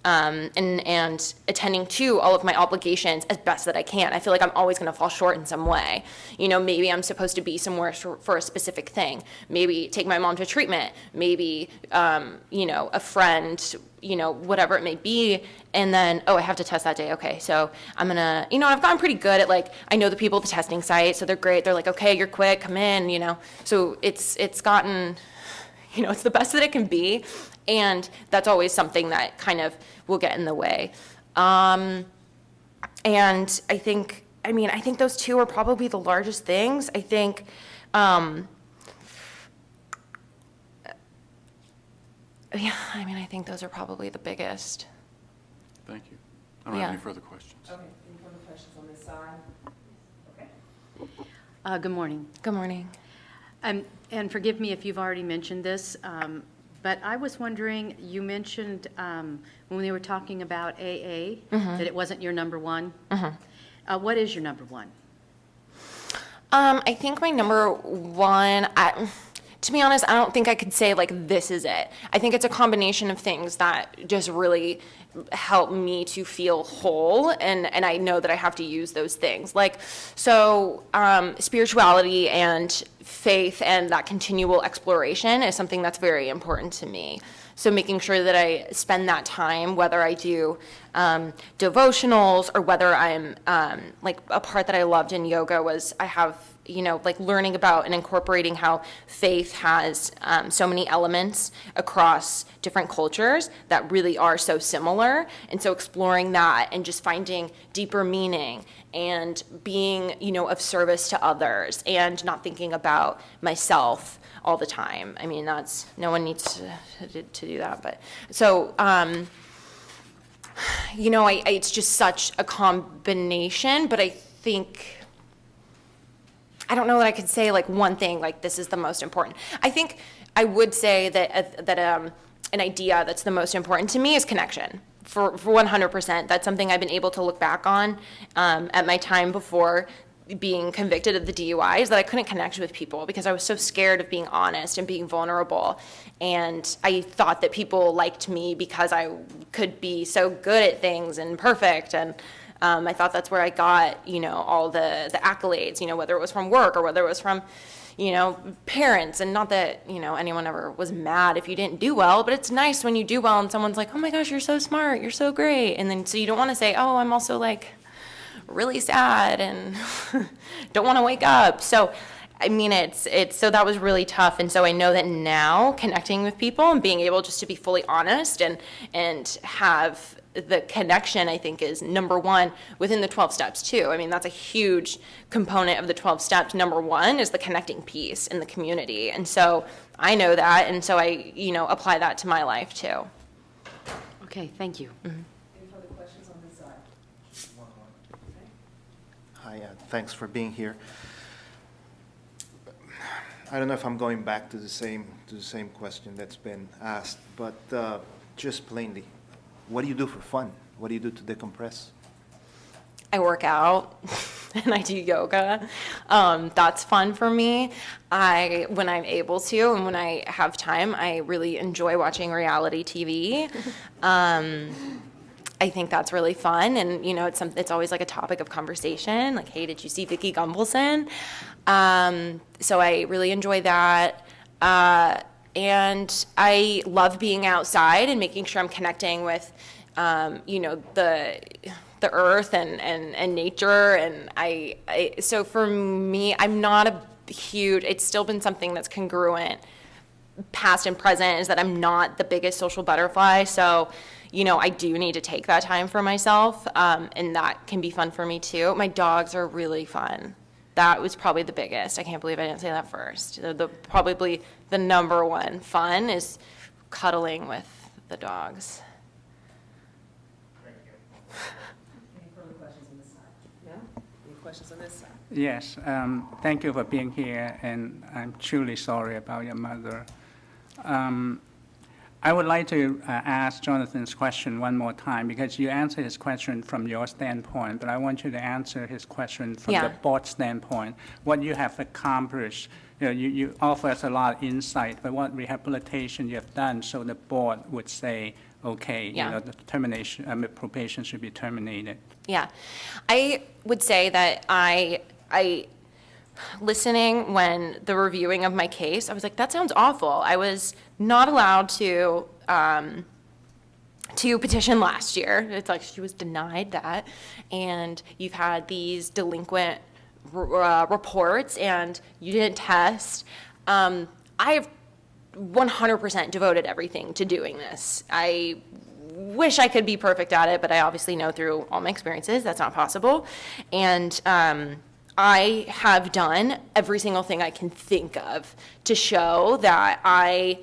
and attending to all of my obligations as best that I can. I feel like I'm always going to fall short in some way. You know, maybe I'm supposed to be somewhere for a specific thing. Maybe take my mom to treatment. Maybe, you know, a friend, you know, whatever it may be. And then, oh, I have to test that day. Okay, so I'm going to, you know, I've gotten pretty good at, like, I know the people at the testing site, so they're great. They're like, okay, you're quick, come in, you know. So it's gotten, you know, it's the best that it can be. And that's always something that kind of will get in the way. And I think those two are probably the largest things. I think, yeah, I think those are probably the biggest. Thank you. I don't Yeah. have any further questions. Okay, any further questions on this side? Okay. Good morning. Good morning. And forgive me if you've already mentioned this, but I was wondering, you mentioned when we were talking about AA, that it wasn't your number one. What is your number one? I think my number one, to be honest, I don't think I could say, like, this is it. I think it's a combination of things that just really help me to feel whole, and I know that I have to use those things. Like, so spirituality and faith and that continual exploration is something that's very important to me. So making sure that I spend that time, whether I do devotionals or whether I'm, like, a part that I loved in yoga was I have, you know, like, learning about and incorporating how faith has so many elements across different cultures that really are so similar. And so exploring that and just finding deeper meaning and being, you know, of service to others and not thinking about myself all the time. I mean, that's, no one needs to do that. But so, you know, it's just such a combination, but I think, I don't know that I could say, like, one thing, like, this is the most important. I think I would say that an idea that's the most important to me is connection. For 100%. That's something I've been able to look back on at my time before being convicted of the DUIs, that I couldn't connect with people because I was so scared of being honest and being vulnerable. And I thought that people liked me because I could be so good at things and perfect. And I thought that's where I got, you know, all the accolades, you know, whether it was from work or whether it was from, you know, parents. And not that, you know, anyone ever was mad if you didn't do well, but it's nice when you do well and someone's like, oh my gosh, you're so smart, you're so great. And then, so you don't want to say, oh, I'm also, like, really sad and don't want to wake up. So, I mean, so that was really tough. And so I know that now connecting with people and being able just to be fully honest and have the connection, I think, is number one within the 12 steps too. I mean, that's a huge component of the 12 steps. Number one is the connecting piece in the community. And so I know that. And so I, you know, apply that to my life too. Okay, thank you. Any further questions on this side? Hi, thanks for being here. I don't know if I'm going back to the same question that's been asked, but just plainly, what do you do for fun? What do you do to decompress? I work out and I do yoga. That's fun for me. When I'm able to and when I have time, I really enjoy watching reality TV. I think that's really fun, and it's always like a topic of conversation. Like, hey, did you see Vicky Gumbelson? So I really enjoy that. And I love being outside and making sure I'm connecting with, the earth and nature. And so for me, I'm not it's still been something that's congruent, past and present, is that I'm not the biggest social butterfly. So, I do need to take that time for myself. And that can be fun for me too. My dogs are really fun. That was probably the biggest. I can't believe I didn't say that first. Probably the number one fun is cuddling with the dogs. Any further questions on this side? Yeah? Any questions on this side? Yes, thank you for being here, and I'm truly sorry about your mother. I would like to ask Jonathan's question one more time, because you answered his question from your standpoint, but I want you to answer his question from the board standpoint. What you have accomplished, you offer us a lot of insight, but what rehabilitation you have done so the board would say, okay, the termination, probation should be terminated. Yeah, I would say that I listening when the reviewing of my case, I was like, that sounds awful. I was not allowed to petition last year. It's like she was denied that. And you've had these delinquent reports and you didn't test. I have 100% devoted everything to doing this. I wish I could be perfect at it, but I obviously know through all my experiences that's not possible. And I have done every single thing I can think of to show that I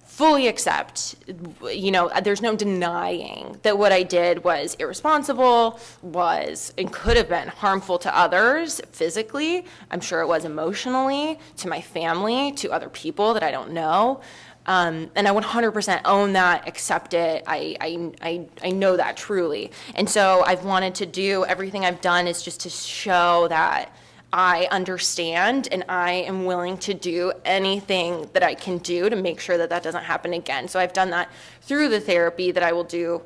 fully accept, there's no denying that what I did was irresponsible, and could have been harmful to others physically. I'm sure it was emotionally, to my family, to other people that I don't know. And I 100% own that, accept it. I know that truly. And so I've wanted to do, everything I've done is just to show that I understand and I am willing to do anything that I can do to make sure that that doesn't happen again. So I've done that through the therapy that I will do.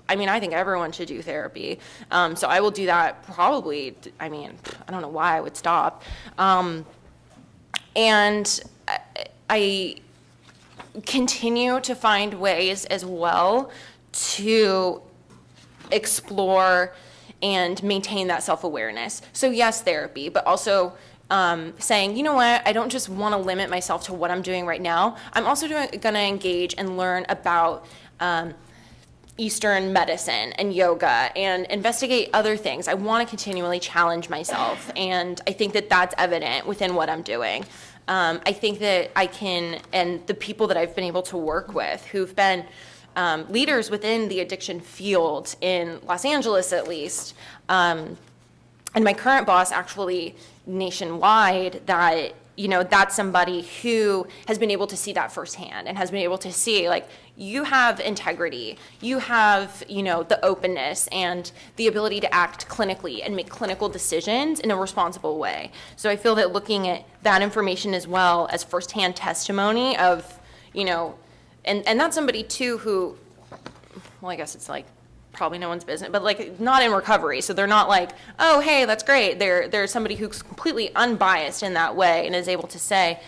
I think everyone should do therapy. So I will do that probably, I don't know why I would stop. And I continue to find ways as well to explore and maintain that self-awareness. So yes, therapy, but also saying, you know what, I don't just want to limit myself to what I'm doing right now. I'm also going to engage and learn about Eastern medicine and yoga and investigate other things. I want to continually challenge myself, and I think that that's evident within what I'm doing. I think that I can, and the people that I've been able to work with who've been leaders within the addiction field in Los Angeles, at least, and my current boss actually nationwide, that that's somebody who has been able to see that firsthand and has been able to see, like, you have integrity, you have, the openness and the ability to act clinically and make clinical decisions in a responsible way. So I feel that looking at that information as well as firsthand testimony of, and that's somebody too who, well, I guess it's like probably no one's business, but like not in recovery. So they're not like, oh, hey, that's great. They're somebody who's completely unbiased in that way and is able to say,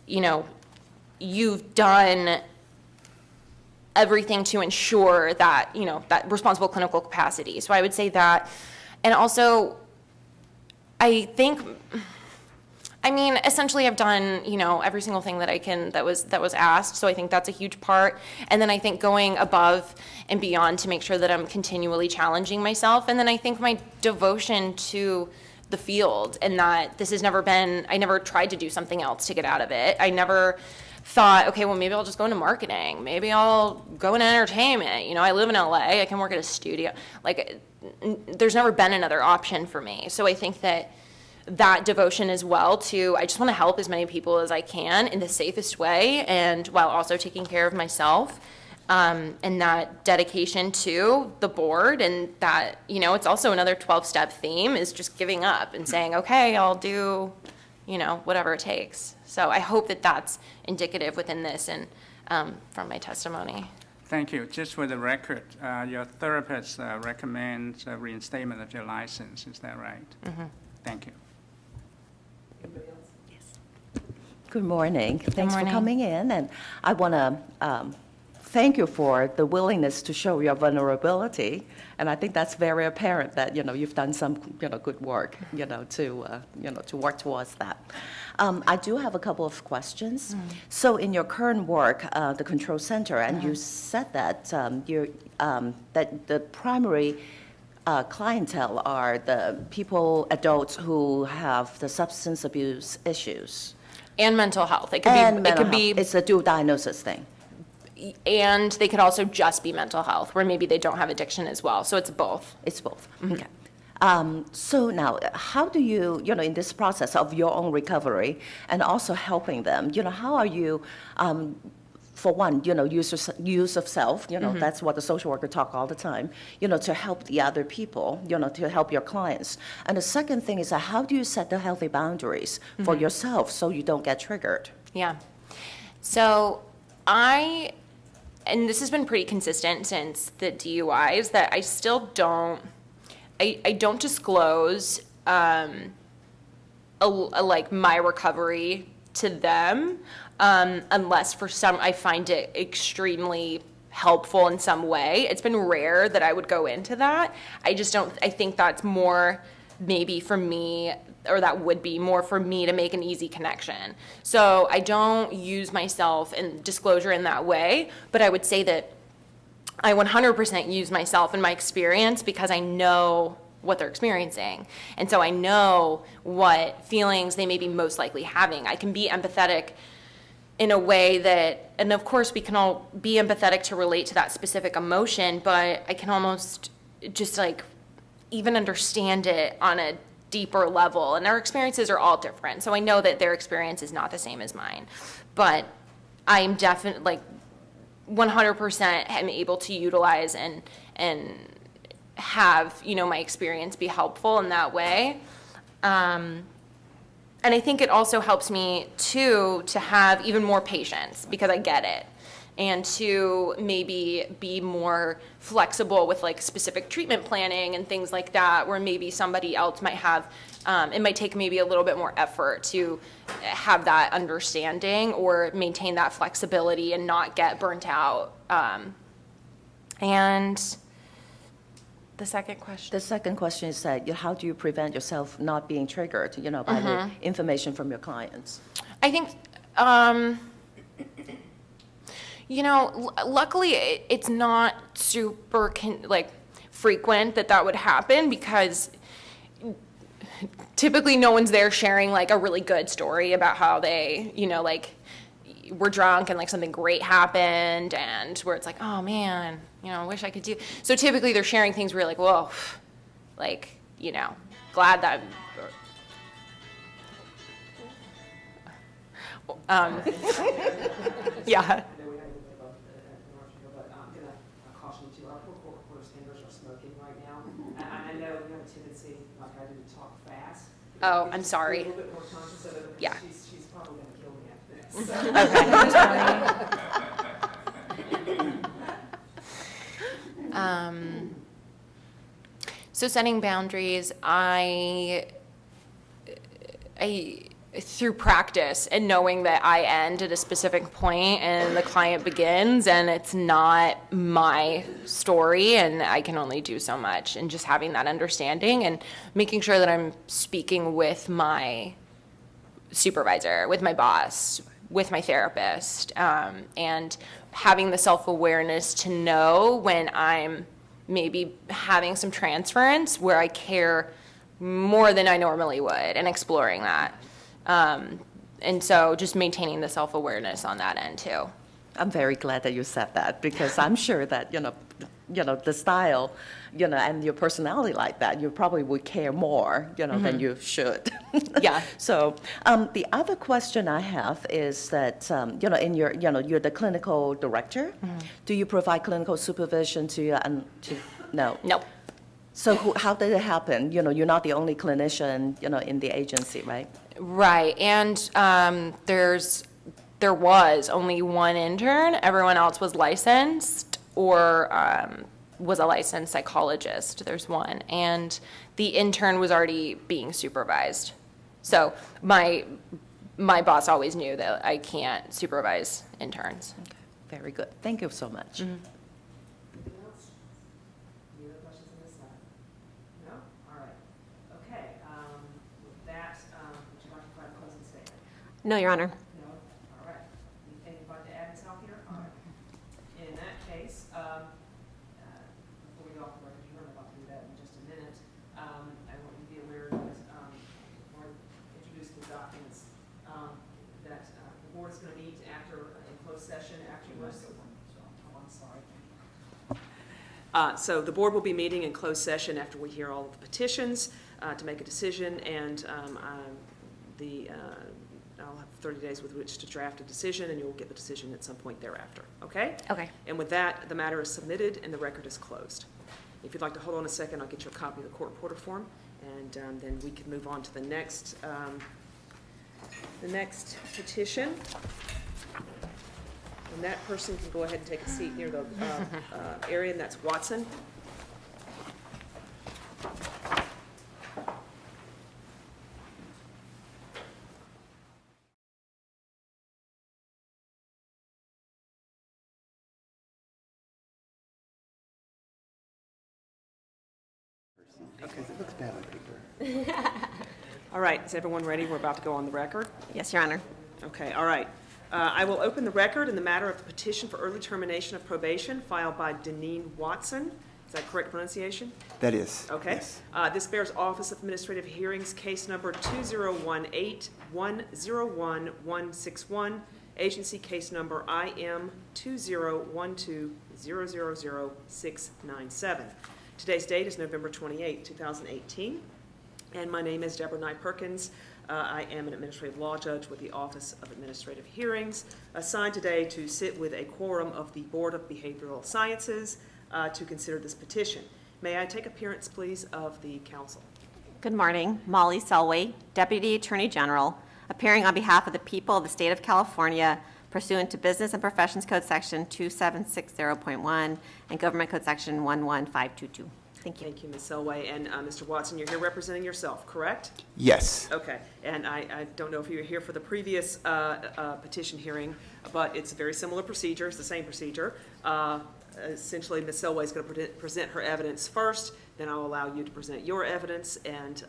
you've done everything to ensure that, that responsible clinical capacity. So I would say that. And also, I think, essentially I've done, every single thing that I can, that was asked. So I think that's a huge part. And then I think going above and beyond to make sure that I'm continually challenging myself. And then I think my devotion to the field, and that this has never been, I never tried to do something else to get out of it. I never thought, okay, well, maybe I'll just go into marketing. Maybe I'll go into entertainment. I live in LA. I can work at a studio. Like, there's never been another option for me. So I think that that devotion as well to, I just want to help as many people as I can in the safest way, and while also taking care of myself. And that dedication to the board, and that, it's also another 12-step theme, is just giving up and saying, okay, I'll do, whatever it takes. So I hope that that's indicative within this and from my testimony. Thank you. Just for the record, your therapist recommends reinstatement of your license. Is that right? Mm-hmm. Thank you. Good morning. Thanks morning. for coming in, and I want to thank you for the willingness to show your vulnerability, and I think that's very apparent that you've done some good work to work towards that. I do have a couple of questions. So in your current work, the control center, and you said that that the primary clientele are the people, adults who have the substance abuse issues. And mental health. It's a dual diagnosis thing. And they could also just be mental health, where maybe they don't have addiction as well. So it's both. It's both. Okay. So now, how do you, in this process of your own recovery and also helping them, how are you, for one, use of self, that's what the social worker talk all the time, to help the other people, to help your clients. And the second thing is, how do you set the healthy boundaries for yourself so you don't get triggered? Yeah. So and this has been pretty consistent since the DUIs, that I still don't, I don't disclose like my recovery to them unless I find it extremely helpful in some way. It's been rare that I would go into that. I think that's more maybe for me, or that would be more for me to make an easy connection. So I don't use myself in disclosure in that way, but I would say that I 100% use myself in my experience because I know what they're experiencing. And so I know what feelings they may be most likely having. I can be empathetic in a way that, and of course we can all be empathetic to relate to that specific emotion, but I can almost just even understand it on a deeper level, and our experiences are all different. So I know that their experience is not the same as mine, but I'm definitely 100% am able to utilize and have, my experience be helpful in that way. And I think it also helps me too to have even more patience because I get it, and to maybe be more flexible with specific treatment planning and things like that, where maybe somebody else might have, it might take maybe a little bit more effort to have that understanding or maintain that flexibility and not get burnt out. And the second question? The second question is that how do you prevent yourself not being triggered, by the information from your clients? I think, luckily it's not super frequent that would happen, because typically no one's there sharing a really good story about how they, were drunk and something great happened, and where it's oh man, I wish I could do. So typically they're sharing things where you're whoa, glad that. Yeah. Caution you, our court standards are smoking right now. I know you have a tendency, I do, to talk fast. Oh, I'm sorry. A little bit more conscious of it. Yeah. She's probably going to kill me after this. So setting boundaries, I through practice and knowing that I end at a specific point and the client begins, and it's not my story and I can only do so much, and just having that understanding and making sure that I'm speaking with my supervisor, with my boss, with my therapist, and having the self-awareness to know when I'm maybe having some transference where I care more than I normally would, and exploring that. And so just maintaining the self-awareness on that end too. I'm very glad that you said that, because I'm sure that, the style, and your personality like that, you probably would care more, than you should. Yeah. So the other question I have is that, in your, you're the clinical director. Do you provide clinical supervision no? No. So how did it happen? You're not the only clinician, in the agency, right? Right, and there was only one intern. Everyone else was licensed or was a licensed psychologist. There's one, and the intern was already being supervised. So my boss always knew that I can't supervise interns. Okay, very good. Thank you so much. Anything else? Any other questions on this side? No? All right. Okay, with that, would you like to provide a closing statement? No, Your Honor. No? All right. Anything you'd like to add, Ms. Halkier? All right. In that case, before we go off the record, you're about to do that in just a minute. I want you to be aware that, before I introduce the documents, that the board is going to meet after, in closed session afterwards. Oh, I'm sorry. So the board will be meeting in closed session after we hear all of the petitions to make a decision, and I'll have 30 days with which to draft a decision, and you'll get the decision at some point thereafter, okay? Okay. And with that, the matter is submitted and the record is closed. If you'd like to hold on a second, I'll get you a copy of the court reporter form, and then we can move on to the next petition. And that person can go ahead and take a seat near the area, and that's Watson. It looks bad on paper. All right, is everyone ready? We're about to go on the record. Yes, Your Honor. Okay, all right. I will open the record in the matter of the petition for early termination of probation filed by Deneen Watson. Is that correct pronunciation? That is. Okay. Yes. This bears Office of Administrative Hearings, case number 2018-101161, agency case number IM 2012000697. Today's date is November 28, 2018, and my name is Deborah Nye Perkins. I am an administrative law judge with the Office of Administrative Hearings, assigned today to sit with a quorum of the Board of Behavioral Sciences to consider this petition. May I take appearance, please, of the counsel? Good morning. Molly Selway, Deputy Attorney General, appearing on behalf of the people of the state of California pursuant to Business and Professions Code Section 2760.1 and Government Code Section 11522. Thank you. Thank you, Ms. Selway. And Mr. Watson, you're here representing yourself, correct? Yes. Okay. And I don't know if you were here for the previous petition hearing, but it's a very similar procedure. It's the same procedure. Essentially, Ms. Selway is going to present her evidence first, then I'll allow you to present your evidence, and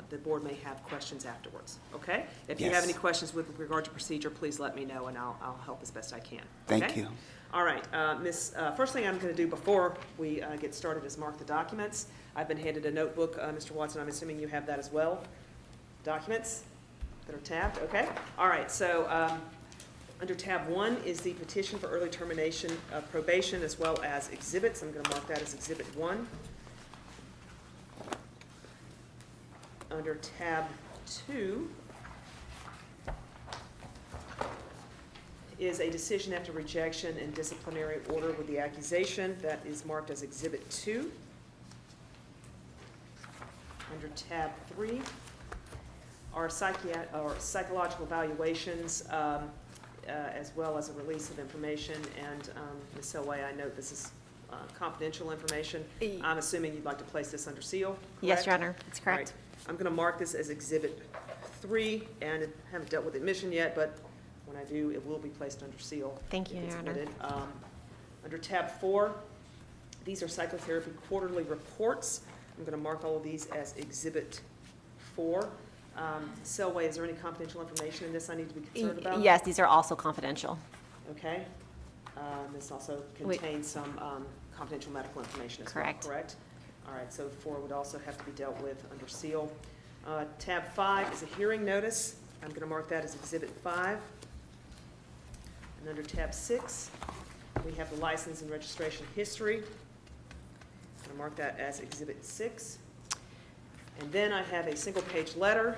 the board may have questions afterwards, okay? If you have any questions with regard to procedure, please let me know, and I'll help as best I can. Thank you. All right, first thing I'm going to do before we get started is mark the documents. I've been handed a notebook, Mr. Watson, I'm assuming you have that as well. Documents that are tabbed, okay? All right, so under tab 1 is the petition for early termination of probation, as well as exhibits. I'm going to mark that as exhibit 1. Under tab 2 is a decision after rejection and disciplinary order with the accusation. That is marked as exhibit 2. Under tab 3 are psychological evaluations, as well as a release of information. And Ms. Selway, I note this is confidential information. I'm assuming you'd like to place this under seal, correct? Yes, Your Honor, that's correct. All right. I'm going to mark this as Exhibit 3, and I haven't dealt with admission yet, but when I do, it will be placed under seal. Thank you, if it's Your Honor. admitted. Under tab 4, these are psychotherapy quarterly reports. I'm going to mark all of these as Exhibit 4. Selway, is there any confidential information in this I need to be concerned about? Yes, these are also confidential. Okay. This also contains some confidential medical information as well, correct? All right, so 4 would also have to be dealt with under seal. Tab 5 is a hearing notice. I'm going to mark that as Exhibit 5. And under tab 6, we have the license and registration history. I'm gonna mark that as Exhibit 6. And then I have a single-page letter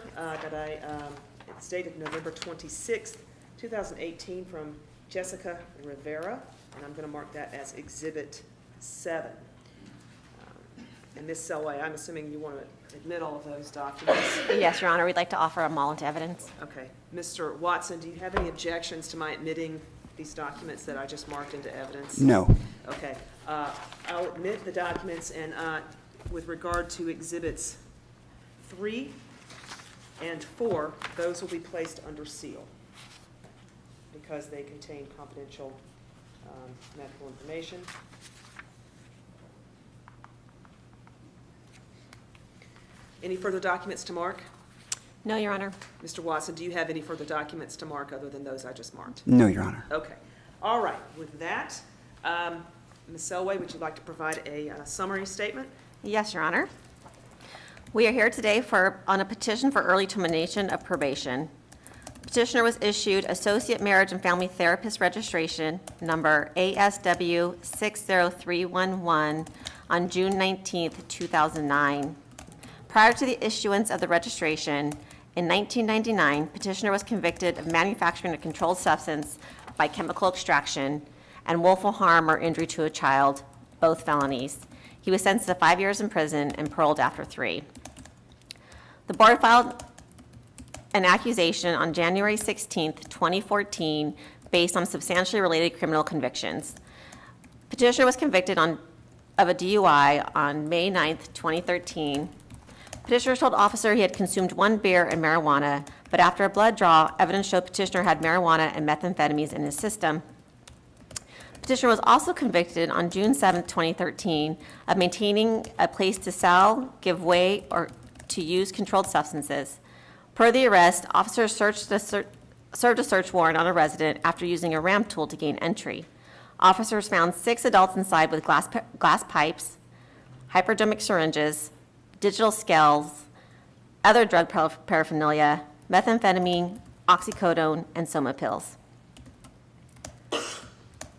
it's dated November 26th, 2018, from Jessica Rivera, and I'm gonna mark that as Exhibit 7. And Ms. Selway, I'm assuming you want to admit all of those documents. Yes, Your Honor, we'd like to offer them all into evidence. Okay. Mr. Watson, do you have any objections to my admitting these documents that I just marked into evidence? No. Okay. I'll admit the documents, and with regard to Exhibits 3 and 4, those will be placed under seal because they contain confidential medical information. Any further documents to mark? No, Your Honor. Mr. Watson, do you have any further documents to mark other than those I just marked? No, Your Honor. Okay. All right. With that, Ms. Selway, would you like to provide a summary statement? Yes, Your Honor. We are here today on a petition for early termination of probation. Petitioner was issued Associate Marriage and Family Therapist Registration Number ASW 60311 on June 19th, 2009. Prior to the issuance of the registration, in 1999, petitioner was convicted of manufacturing a controlled substance by chemical extraction and willful harm or injury to a child, both felonies. He was sentenced to 5 years in prison and paroled after 3. The board filed an accusation on January 16, 2014, based on substantially related criminal convictions. Petitioner was convicted of a DUI on May 9, 2013. Petitioner told officer he had consumed 1 beer and marijuana, but after a blood draw, evidence showed petitioner had marijuana and methamphetamines in his system. Petitioner was also convicted on June 7, 2013, of maintaining a place to sell, give away, or to use controlled substances. Per the arrest, officers served a search warrant on a resident after using a ramp tool to gain entry. Officers found 6 adults inside with glass pipes, hypodermic syringes, digital scales, other drug paraphernalia, methamphetamine, oxycodone, and soma pills.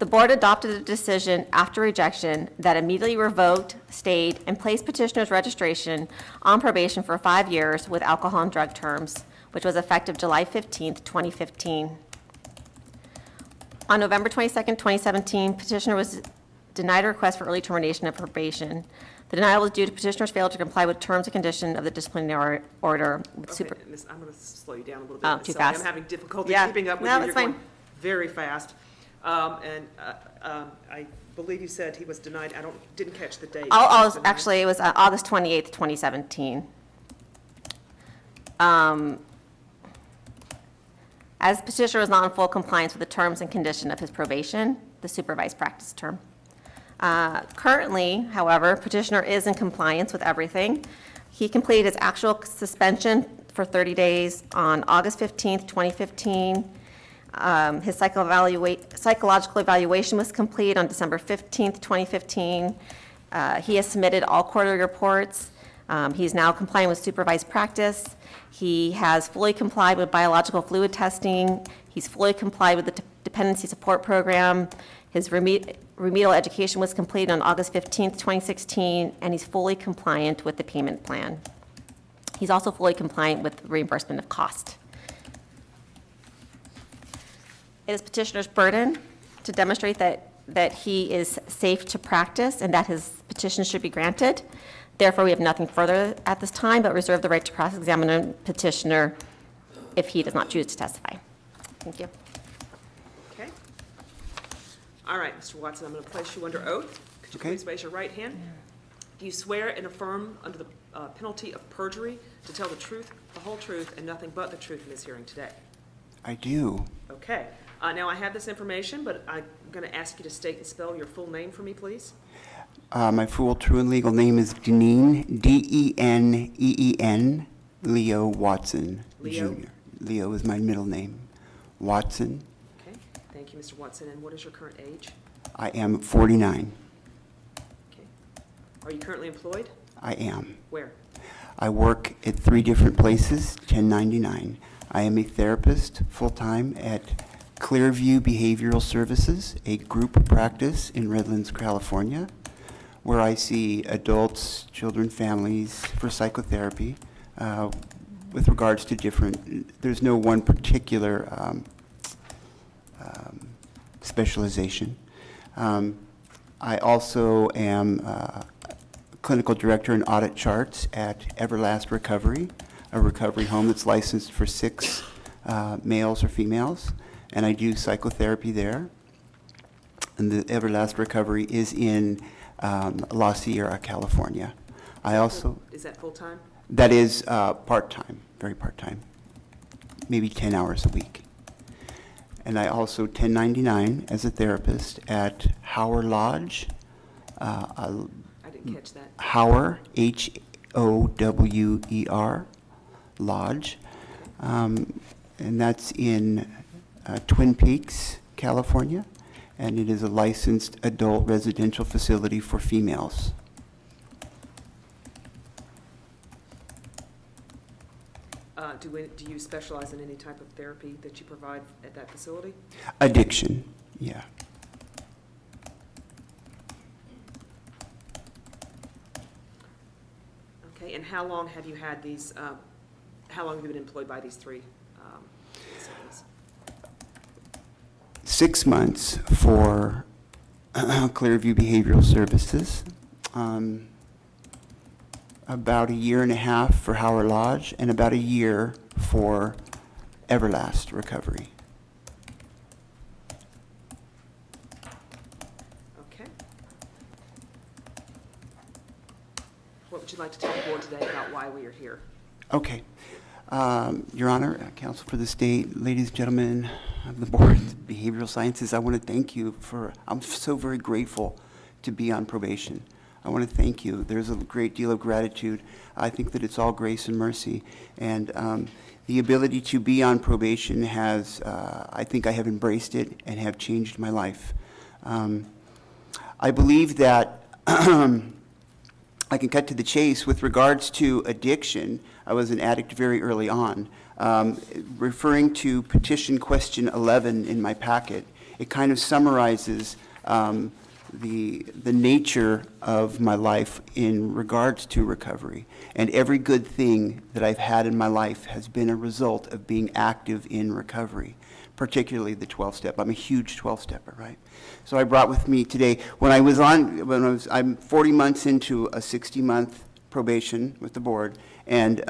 The board adopted a decision after rejection that immediately revoked, stayed, and placed petitioner's registration on probation for 5 years with alcohol and drug terms, which was effective July 15, 2015. On November 22, 2017, petitioner was denied a request for early termination of probation. The denial was due to petitioner's failure to comply with terms and conditions of the disciplinary order. Okay, Miss, I'm going to slow you down a little bit. Oh, Miss too Selway. fast. I'm having difficulty Yeah. keeping up with No, you. it's You're fine. going very fast. I believe you said he was denied. Didn't catch the date. Actually, it was August 28th, 2017. As petitioner was not in full compliance with the terms and condition of his probation, the supervised practice term. Currently, however, petitioner is in compliance with everything. He completed his actual suspension for 30 days on August 15th, 2015. His psychological evaluation was complete on December 15th, 2015. He has submitted all quarterly reports. He's now complying with supervised practice. He has fully complied with biological fluid testing. He's fully complied with the dependency support program. His remedial education was completed on August 15th, 2016, and he's fully compliant with the payment plan. He's also fully compliant with reimbursement of cost. It is petitioner's burden to demonstrate that he is safe to practice and that his petition should be granted. Therefore, we have nothing further at this time, but reserve the right to cross-examine a petitioner if he does not choose to testify. Thank you. Okay. All right, Mr. Watson, I'm going to place you under oath. Could you please raise your right hand? Do you swear and affirm under the penalty of perjury to tell the truth, the whole truth, and nothing but the truth in this hearing today? I do. Okay. Now, I have this information, but I'm going to ask you to state and spell your full name for me, please. My full, true, and legal name is Deneen, D-E-N-E-E-N, Leo Watson Leo? Jr. Leo is my middle name. Watson. Okay. Thank you, Mr. Watson. And what is your current age? I am 49. Okay. Are you currently employed? I am. Where? I work at 3 different places, 1099. I am a therapist full-time at Clearview Behavioral Services, a group practice in Redlands, California. where I see adults, children, families for psychotherapy with regards to different, there's no one particular specialization. I also am clinical director and audit charts at Everlast Recovery, a recovery home that's licensed for 6 males or females, and I do psychotherapy there. And the Everlast Recovery is in La Sierra, California. I also, Is that full-time? that is part-time, very part-time, maybe 10 hours a week. And I also 1099 as a therapist at Howard Lodge. I didn't catch that. Howard, Hower, Lodge. And that's in Twin Peaks, California. And it is a licensed adult residential facility for females. Do you specialize in any type of therapy that you provide at that facility? Addiction, yeah. Okay, and how long have you had these, how long have you been employed by these 3 facilities? 6 months for Clearview Behavioral Services, about 1.5 years for Howard Lodge, and about 1 year for Everlast Recovery. Okay. What would you like to tell the board today about why we are here? Okay. Your Honor, Counsel for the State, ladies and gentlemen of the Board of Behavioral Sciences, I want to thank you for, I'm so very grateful to be on probation. I want to thank you. There's a great deal of gratitude. I think that it's all grace and mercy. And the ability to be on probation has, I think I have embraced it and have changed my life. I believe that I can cut to the chase with regards to addiction. I was an addict very early on. Referring to petition question 11 in my packet, it kind of summarizes the nature of my life in regards to recovery. And every good thing that I've had in my life has been a result of being active in recovery, particularly the 12-step. I'm a huge 12-stepper, right? So I brought with me today, I'm 40 months into a 60-month probation with the board, and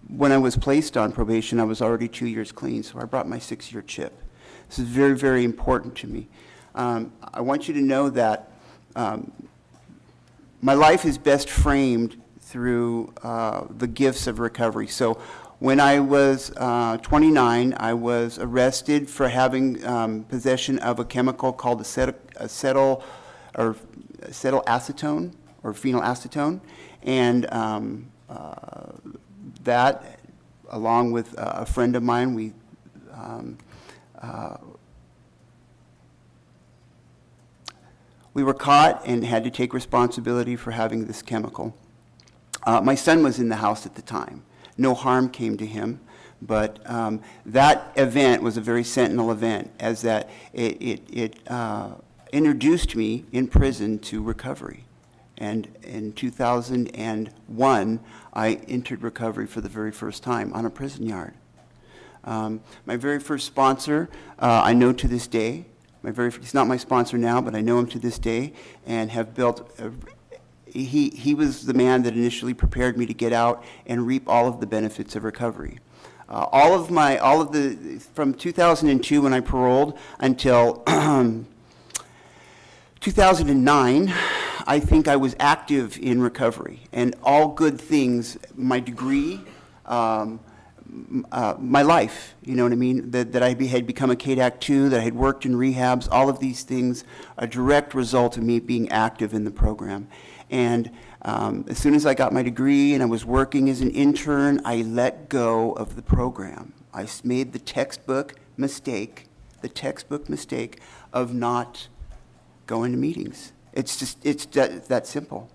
when I was placed on probation, I was already 2 years clean, so I brought my 6-year chip. This is very, very important to me. I want you to know that my life is best framed through the gifts of recovery. So when I was 29, I was arrested for having possession of a chemical called acetylacetone or phenylacetone, and that, along with a friend of mine, we were caught and had to take responsibility for having this chemical. My son was in the house at the time. No harm came to him, but that event was a very sentinel event, as that it introduced me in prison to recovery. And in 2001, I entered recovery for the very first time on a prison yard. My very first sponsor, I know to this day. He's not my sponsor now, but I know him to this day, and have built. He was the man that initially prepared me to get out and reap all of the benefits of recovery. From 2002 when I paroled until 2009, I think I was active in recovery, and all good things, my degree, my life, you know what I mean, that I had become a KDAC 2, that I had worked in rehabs, all of these things, a direct result of me being active in the program. And as soon as I got my degree and I was working as an intern, I let go of the program. I made the textbook mistake of not going to meetings. It's that simple.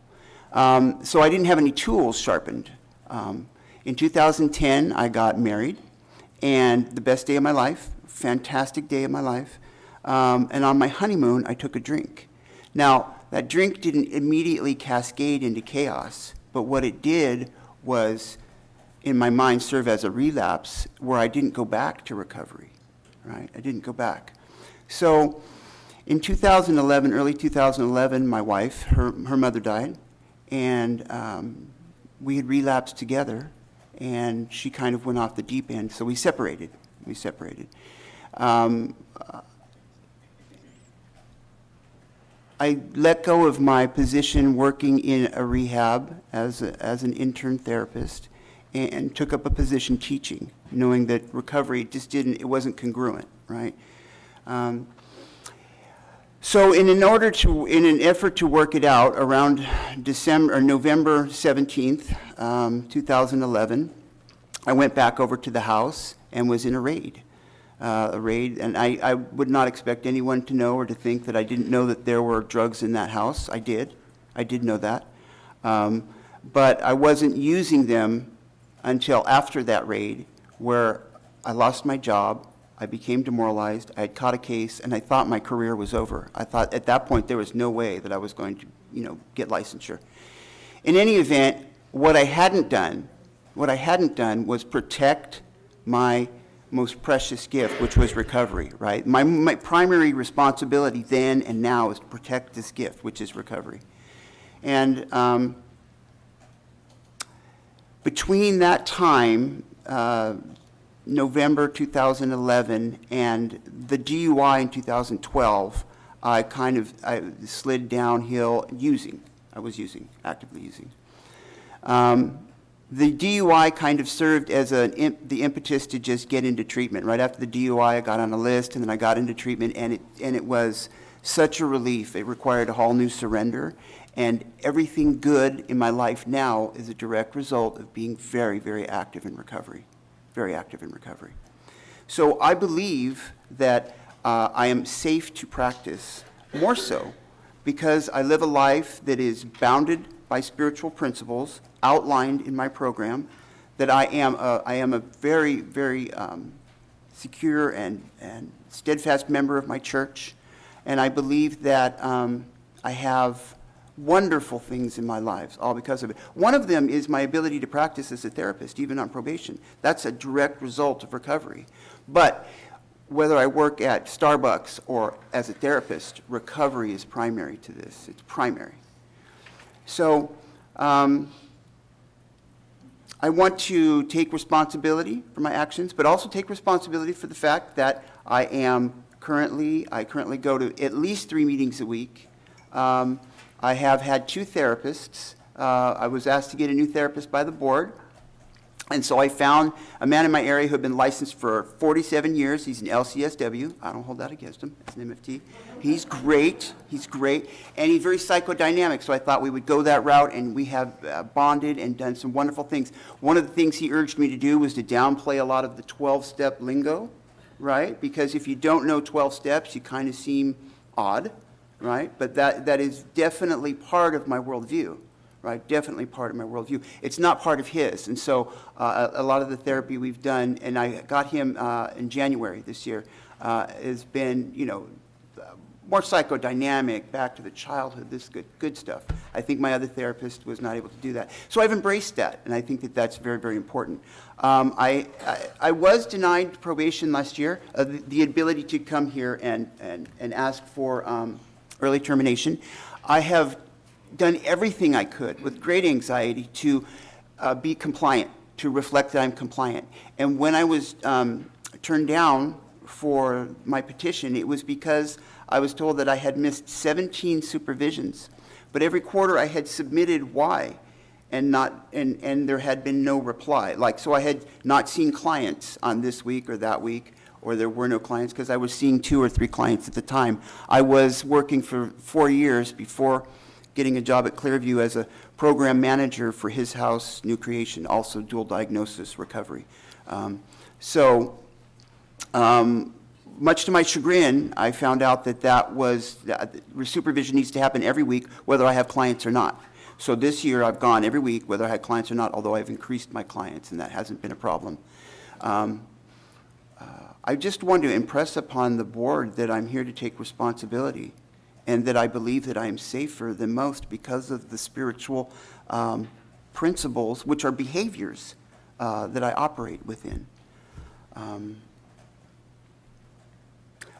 So I didn't have any tools sharpened. In 2010, I got married, and the best day of my life, fantastic day of my life. And on my honeymoon, I took a drink. Now, that drink didn't immediately cascade into chaos, but what it did was, in my mind, serve as a relapse where I didn't go back to recovery, right? I didn't go back. So in 2011, early 2011, my wife, her mother died, and we had relapsed together, and she kind of went off the deep end, so we separated. I let go of my position working in a rehab as an intern therapist and took up a position teaching, knowing that recovery just it wasn't congruent, right? So in an effort to work it out, around November 17th, 2011, I went back over to the house and was in a raid. And I would not expect anyone to know or to think that I didn't know that there were drugs in that house. I did know that. But I wasn't using them until after that raid, where I lost my job, I became demoralized, I had caught a case, and I thought my career was over. I thought at that point there was no way that I was going to, get licensure. In any event, what I hadn't done was protect my most precious gift, which was recovery, right? My primary responsibility then and now is to protect this gift, which is recovery. And between that time, November 2011, and the DUI in 2012, I slid downhill I was actively using. The DUI kind of served as the impetus to just get into treatment. Right after the DUI, I got on a list, and then I got into treatment, and it was such a relief. It required a whole new surrender, and everything good in my life now is a direct result of being very, very active in recovery. Very active in recovery. So I believe that I am safe to practice, more so because I live a life that is bounded by spiritual principles outlined in my program, that I am a very, very secure and steadfast member of my church, and I believe that I have wonderful things in my lives, all because of it. One of them is my ability to practice as a therapist, even on probation. That's a direct result of recovery. But whether I work at Starbucks or as a therapist, recovery is primary to this. It's primary. So I want to take responsibility for my actions, but also take responsibility for the fact that I currently go to at least 3 meetings a week. I have had 2 therapists. I was asked to get a new therapist by the board. And so I found a man in my area who had been licensed for 47 years. He's an LCSW. I don't hold that against him. It's an MFT. He's great. And he's very psychodynamic. So I thought we would go that route, and we have bonded and done some wonderful things. One of the things he urged me to do was to downplay a lot of the 12-step lingo, right? Because if you don't know 12 steps, you kind of seem odd, right? But that is definitely part of my worldview. Right, definitely part of my worldview. It's not part of his, and so a lot of the therapy we've done, and I got him in January this year, has been, more psychodynamic, back to the childhood, this good stuff. I think my other therapist was not able to do that. So I've embraced that, and I think that that's very, very important. I was denied probation last year, the ability to come here and ask for early termination. I have done everything I could with great anxiety to be compliant, to reflect that I'm compliant. And when I was turned down for my petition, it was because I was told that I had missed 17 supervisions. But every quarter I had submitted why, and there had been no reply. So I had not seen clients on this week or that week, or there were no clients because I was seeing 2 or 3 clients at the time. I was working for 4 years before getting a job at Clearview as a program manager for his house, New Creation, also dual diagnosis recovery. Much to my chagrin, I found out that supervision needs to happen every week, whether I have clients or not. So this year I've gone every week, whether I had clients or not, although I've increased my clients, and that hasn't been a problem. I just want to impress upon the board that I'm here to take responsibility and that I believe that I am safer than most because of the spiritual principles, which are behaviors that I operate within.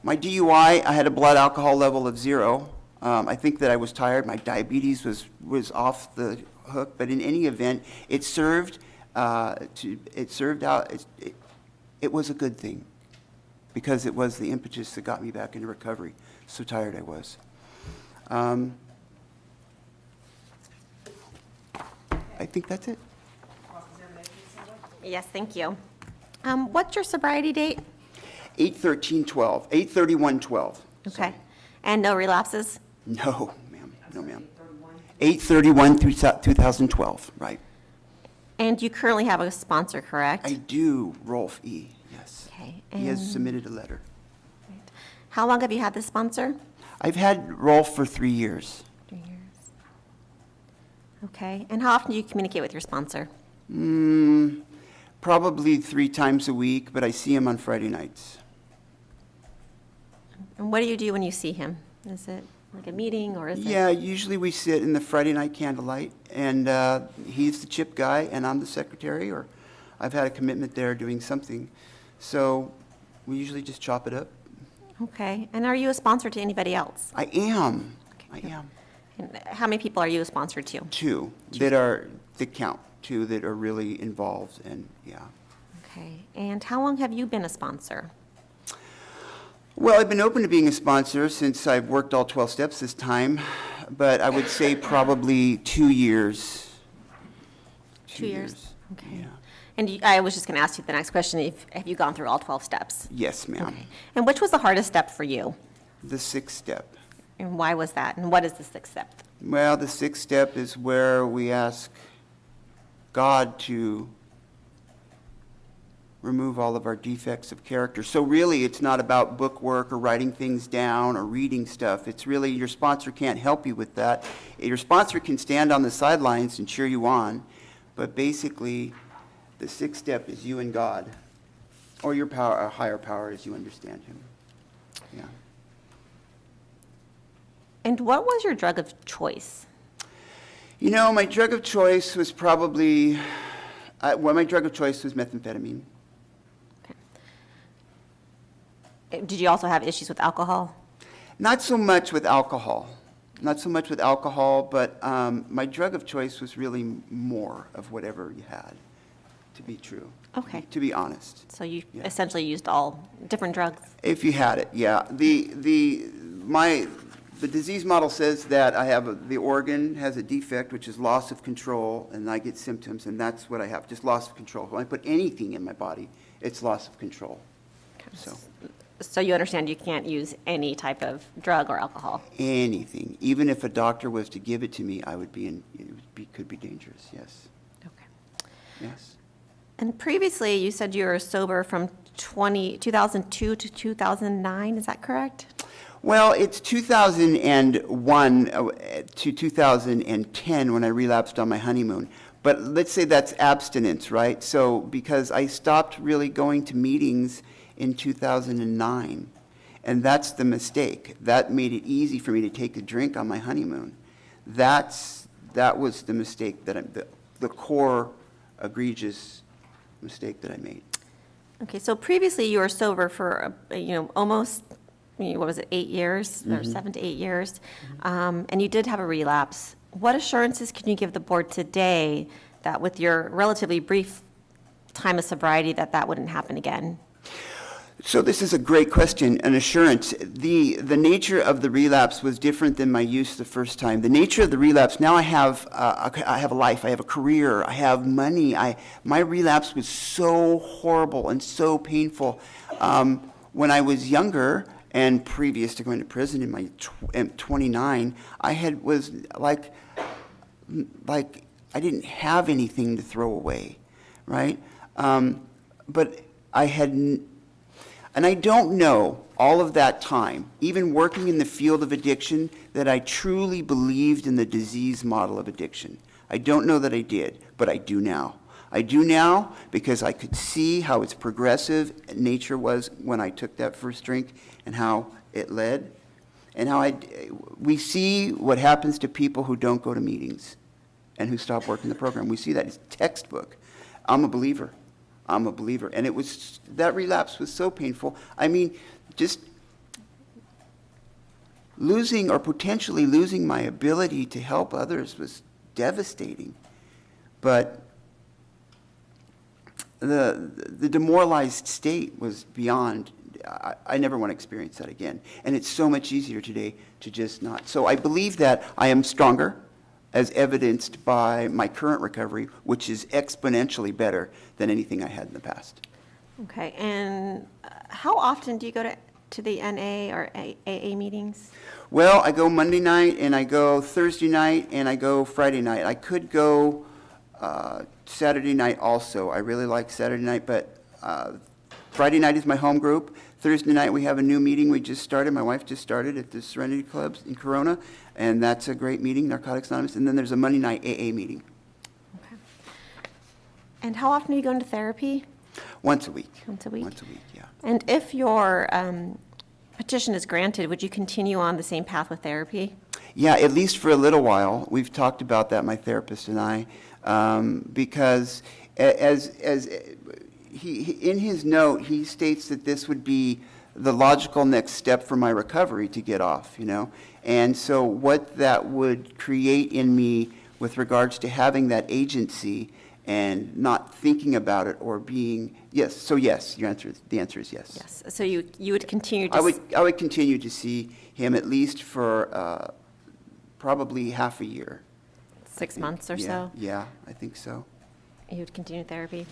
My DUI, I had a blood alcohol level of 0. I think that I was tired. My diabetes was off the hook, but in any event, it served out. It was a good thing because it was the impetus that got me back into recovery. So tired I was. I think that's it. Yes, thank you. What's your sobriety date? 8/13/12, 8/31/12. Okay. And no relapses? No, ma'am. No, ma'am. 8/31 through 2012, right. And you currently have a sponsor, correct? I do, Rolf E., yes. Okay. He has and submitted a letter. How long have you had this sponsor? I've had Rolf for 3 years. 3 years. Okay. And how often do you communicate with your sponsor? Probably 3 times a week, but I see him on Friday nights. And what do you do when you see him? Is it like a meeting or is it? Yeah, usually we sit in the Friday night candlelight, and he's the chip guy, and I'm the secretary, or I've had a commitment there doing something. So we usually just chop it up. Okay. And are you a sponsor to anybody else? I am. I am. And how many people are you a sponsor to? 2 that count. 2 that are really involved, and yeah. Okay. And how long have you been a sponsor? Well, I've been open to being a sponsor since I've worked all 12 steps this time, but I would say probably 2 years. 2 years? Okay. Yeah. And I was just going to ask you the next question, have you gone through all 12 steps? Yes, ma'am. Okay. And which was the hardest step for you? The 6th step. And why was that? And what is the 6th step? Well, the 6th step is where we ask God to remove all of our defects of character. So really, it's not about book work or writing things down or reading stuff. It's really, your sponsor can't help you with that. Your sponsor can stand on the sidelines and cheer you on, but basically, the 6th step is you and God, or your power, a higher power as you understand him. Yeah. And what was your drug of choice? You know, my drug of choice was probably, my drug of choice was methamphetamine. Did you also have issues with alcohol? Not so much with alcohol. Not so much with alcohol, but my drug of choice was really more of whatever you had, to be true. Okay. To be honest. So you Yeah. essentially used all different drugs? If you had it, yeah. The disease model says that I have the organ has a defect, which is loss of control, and I get symptoms, and that's what I have, just loss of control. When I put anything in my body, it's loss of control. So you understand you can't use any type of drug or alcohol? Anything. Even if a doctor was to give it to me, I would could be dangerous, yes. Okay. Yes. And previously, you said you were sober from 2002 to 2009, is that correct? Well, it's 2001 to 2010 when I relapsed on my honeymoon. But let's say that's abstinence, right? So because I stopped really going to meetings in 2009, and that's the mistake. That made it easy for me to take a drink on my honeymoon. That was the mistake the core egregious mistake that I made. Okay, so previously you were sober for, almost, what was it, 8 years, or 7 to 8 years, and you did have a relapse. What assurances can you give the board today that with your relatively brief time of sobriety that wouldn't happen again? So this is a great question, an assurance. The nature of the relapse was different than my use the first time. The nature of the relapse, now I have a life, I have a career, I have money. My relapse was so horrible and so painful. When I was younger and previous to going to prison in my 29, was like I didn't have anything to throw away, right? But I had. And I don't know all of that time, even working in the field of addiction, that I truly believed in the disease model of addiction. I don't know that I did, but I do now. I do now because I could see how its progressive nature was when I took that first drink and how it led. and how we see what happens to people who don't go to meetings and who stop working the program. We see that. It's textbook. I'm a believer. I'm a believer. And that relapse was so painful. I mean, just losing or potentially losing my ability to help others was devastating. But the demoralized state was beyond. I never want to experience that again. And it's so much easier today to just not. So I believe that I am stronger, as evidenced by my current recovery, which is exponentially better than anything I had in the past. Okay, and how often do you go to the NA or AA meetings? Well, I go Monday night, and I go Thursday night, and I go Friday night. I could go Saturday night also. I really like Saturday night, but Friday night is my home group. Thursday night, we have a new meeting we just started. My wife just started at the Serenity Club in Corona, and that's a great meeting, Narcotics Anonymous. And then there's a Monday night AA meeting. Okay. And how often are you going to therapy? Once a week. Once a week? Once a week, yeah. And if your petition is granted, would you continue on the same path with therapy? Yeah, at least for a little while. We've talked about that, my therapist and I, because as he in his note, he states that this would be the logical next step for my recovery to get off, And so what that would create in me with regards to having that agency and not thinking about it or being, yes, so yes, the answer is yes. Yes, so you would continue to... I would continue to see him at least for probably half a year. 6 months or so? Yeah, I think so. You would continue therapy.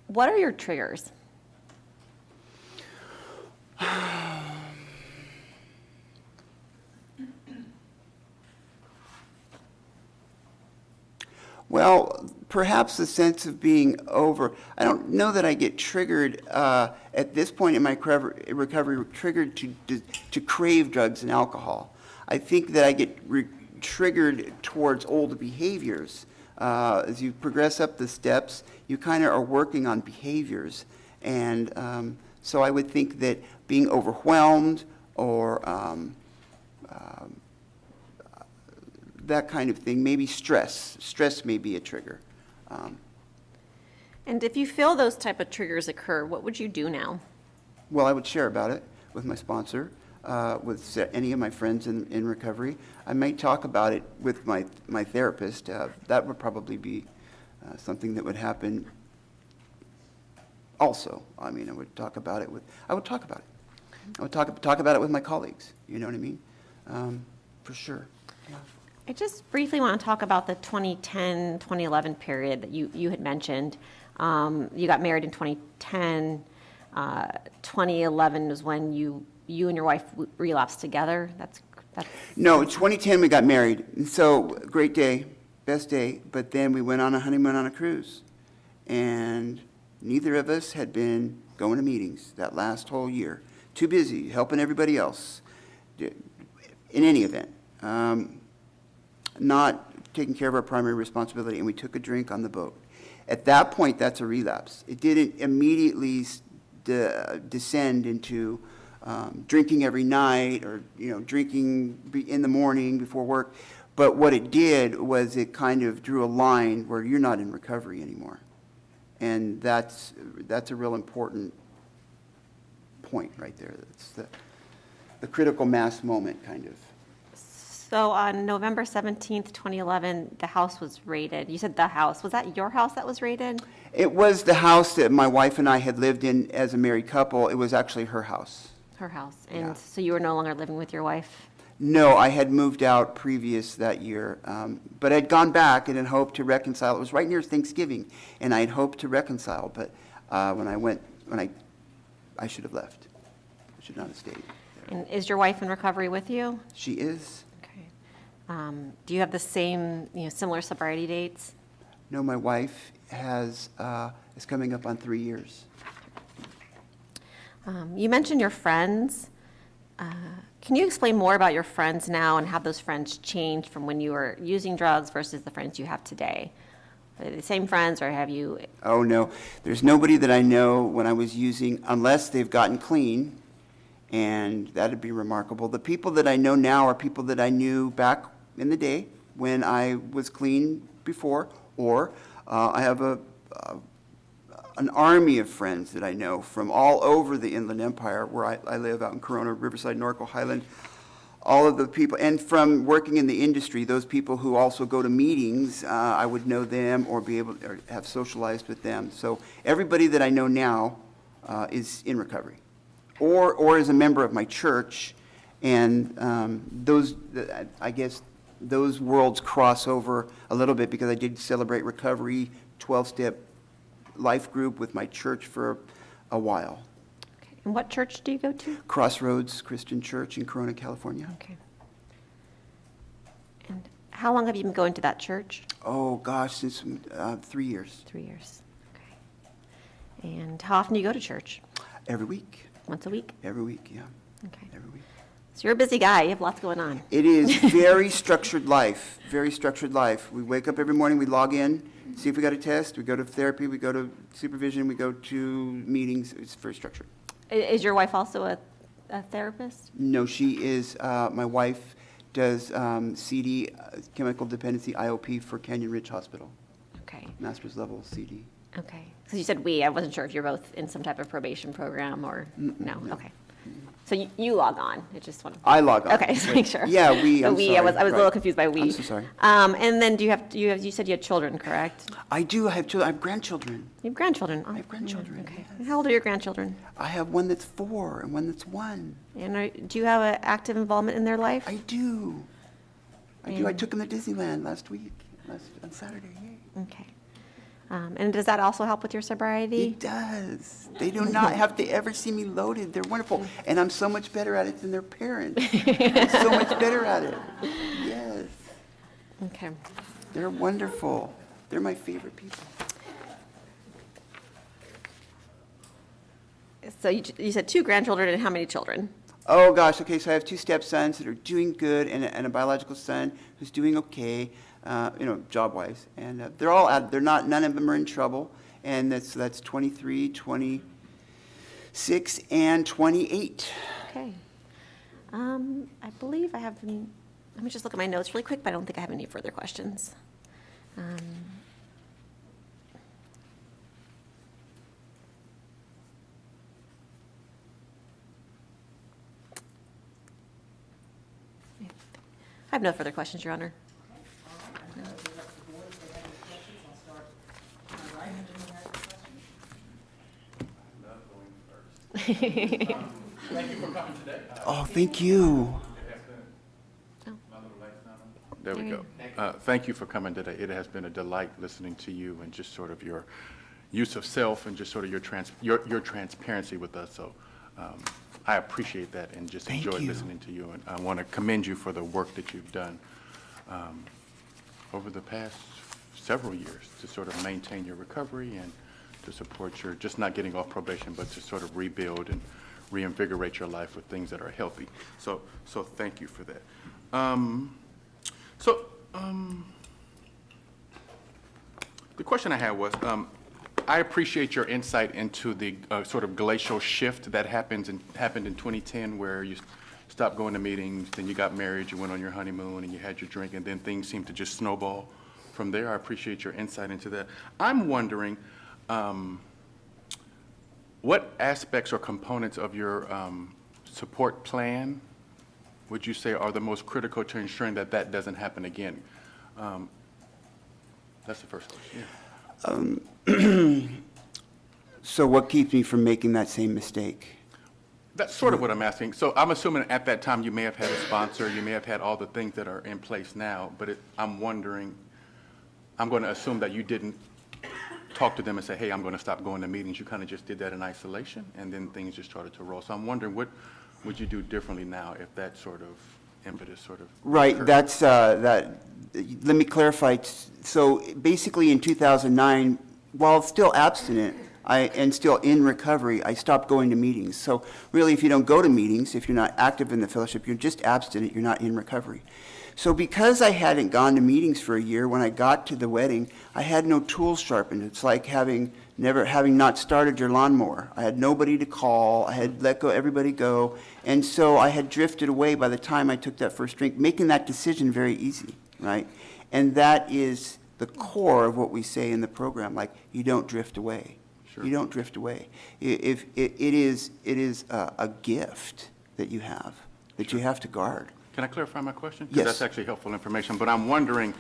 What are your triggers? Well, perhaps the sense of being over. I don't know that I get triggered at this point in my recovery, triggered to crave drugs and alcohol. I think that I get triggered towards old behaviors. As you progress up the steps, you kind of are working on behaviors. And so I would think that being overwhelmed or that kind of thing, maybe stress. Stress may be a trigger. And if you feel those type of triggers occur, what would you do now? Well, I would share about it with my sponsor, with any of my friends in recovery. I might talk about it with my therapist. That would probably be something that would happen also. I mean, I would talk about it. I would talk about it with my colleagues. You know what I mean? For sure. Yeah. I just briefly want to talk about the 2010-2011 period that you had mentioned. You got married in 2010. 2011 was when you and your wife relapsed together. That's No, 2010 we got married. And so great day, best day. But then we went on a honeymoon on a cruise, and neither of us had been going to meetings that last whole year. Too busy helping everybody else. In any event, not taking care of our primary responsibility, and we took a drink on the boat. At that point, that's a relapse. It didn't immediately descend into drinking every night or drinking in the morning before work. But what it did was it kind of drew a line where you're not in recovery anymore. And that's a real important point right there. That's the critical mass moment, kind of. So on November 17th, 2011, the house was raided. You said the house. Was that your house that was raided? It was the house that my wife and I had lived in as a married couple. It was actually her house. Her house. And Yeah. so you were no longer living with your wife? No, I had moved out previous that year, but I'd gone back and had hoped to reconcile. It was right near Thanksgiving, and I had hoped to reconcile, but I should have left. I should not have stayed there. And is your wife in recovery with you? She is. Okay. Do you have the same, similar sobriety dates? No, my wife is coming up on 3 years. You mentioned your friends. Can you explain more about your friends now and how those friends changed from when you were using drugs versus the friends you have today? Are they the same friends, or have you... Oh, no. There's nobody that I know when I was using, unless they've gotten clean and that'd be remarkable. The people that I know now are people that I knew back in the day when I was clean before, or I have an army of friends that I know from all over the Inland Empire, where I live out in Corona, Riverside, Norco, Highland, all of the people, and from working in the industry, those people who also go to meetings, I would know them or be able or have socialized with them. So everybody that I know now is in recovery, or is a member of my church, and those, I guess, those worlds cross over a little bit because I did celebrate recovery 12-step life group with my church for a while. Okay. And what church do you go to? Crossroads Christian Church in Corona, California. Okay. And how long have you been going to that church? Oh, gosh, since 3 years. 3 years. Okay. And how often do you go to church? Every week. Once a week? Every week, yeah. Okay. Every week. So you're a busy guy. You have lots going on. It is very structured life, very structured life. We wake up every morning, we log in, see if we got a test, we go to therapy, we go to supervision, we go to meetings. It's very structured. Is your wife also a therapist? No, she is, my wife does CD, chemical dependency IOP for Canyon Ridge Hospital. Okay. Master's level CD. Okay. So you said we. I wasn't sure if you're both in some type of probation program or no. Okay. So you log on. I just want to. I log on. Okay, just make sure. Yeah, we. So I'm we. sorry. I was a little Right. confused by we. I'm so sorry. And then you said you had children, correct? I do. I have children. I have grandchildren. You have grandchildren. I have grandchildren. Okay. Yes. How old are your grandchildren? I have one that's 4 and one that's 1. And do you have an active involvement in their life? I do. I do. I took them to Disneyland last week, on Saturday. Yay. Okay. And does that also help with your sobriety? It does. They do not have to ever see me loaded. They're wonderful. And I'm so much better at it than their parents. I'm so much better at it. Yes. Okay. They're wonderful. They're my favorite people. So you said 2 grandchildren, and how many children? Oh, gosh. Okay, so I have 2 stepsons that are doing good and a biological son who's doing okay, job-wise. And they're all out. None of them are in trouble. And that's 23, 26, and 28. Okay. I believe I have, let me just look at my notes really quick, but I don't think I have any further questions. I have no further questions, Your Honor. Thank you for coming today. Oh, thank you. There we go. Thank you for coming today. It has been a delight listening to you and just sort of your use of self and just sort of your transparency with us. So I appreciate that and just enjoyed listening to you. And I want to commend you for the work that you've done over the past several years to sort of maintain your recovery and to support your, just not getting off probation, but to sort of rebuild and reinvigorate your life with things that are healthy. So thank you for that. The question I had was, I appreciate your insight into the sort of glacial shift that happened in 2010, where you stopped going to meetings, then you got married, you went on your honeymoon, and you had your drink, and then things seemed to just snowball from there. I appreciate your insight into that. I'm wondering, what aspects or components of your support plan would you say are the most critical to ensuring that that doesn't happen again? That's the first question. Yeah. So what keeps me from making that same mistake? That's sort of what I'm asking. So I'm assuming at that time you may have had a sponsor, you may have had all the things that are in place now, but I'm wondering, I'm going to assume that you didn't talk to them and say, hey, I'm going to stop going to meetings. You kind of just did that in isolation, and then things just started to roll. So I'm wondering, what would you do differently now if that sort of impetus sort of Right, occurred? that's, let me clarify. So basically in 2009, while still abstinent and still in recovery, I stopped going to meetings. So really, if you don't go to meetings, if you're not active in the fellowship, you're just abstinent, you're not in recovery. So because I hadn't gone to meetings for a year, when I got to the wedding, I had no tools sharpened. It's like having not started your lawnmower. I had nobody to call. I had let everybody go. And so I had drifted away by the time I took that first drink, making that decision very easy, right? And that is the core of what we say in the program, like, you don't drift away. Sure. You don't drift away. It is a gift that you have, that you have to guard. Can I clarify my question? 'Cause Yes. that's actually helpful information, but I'm wondering,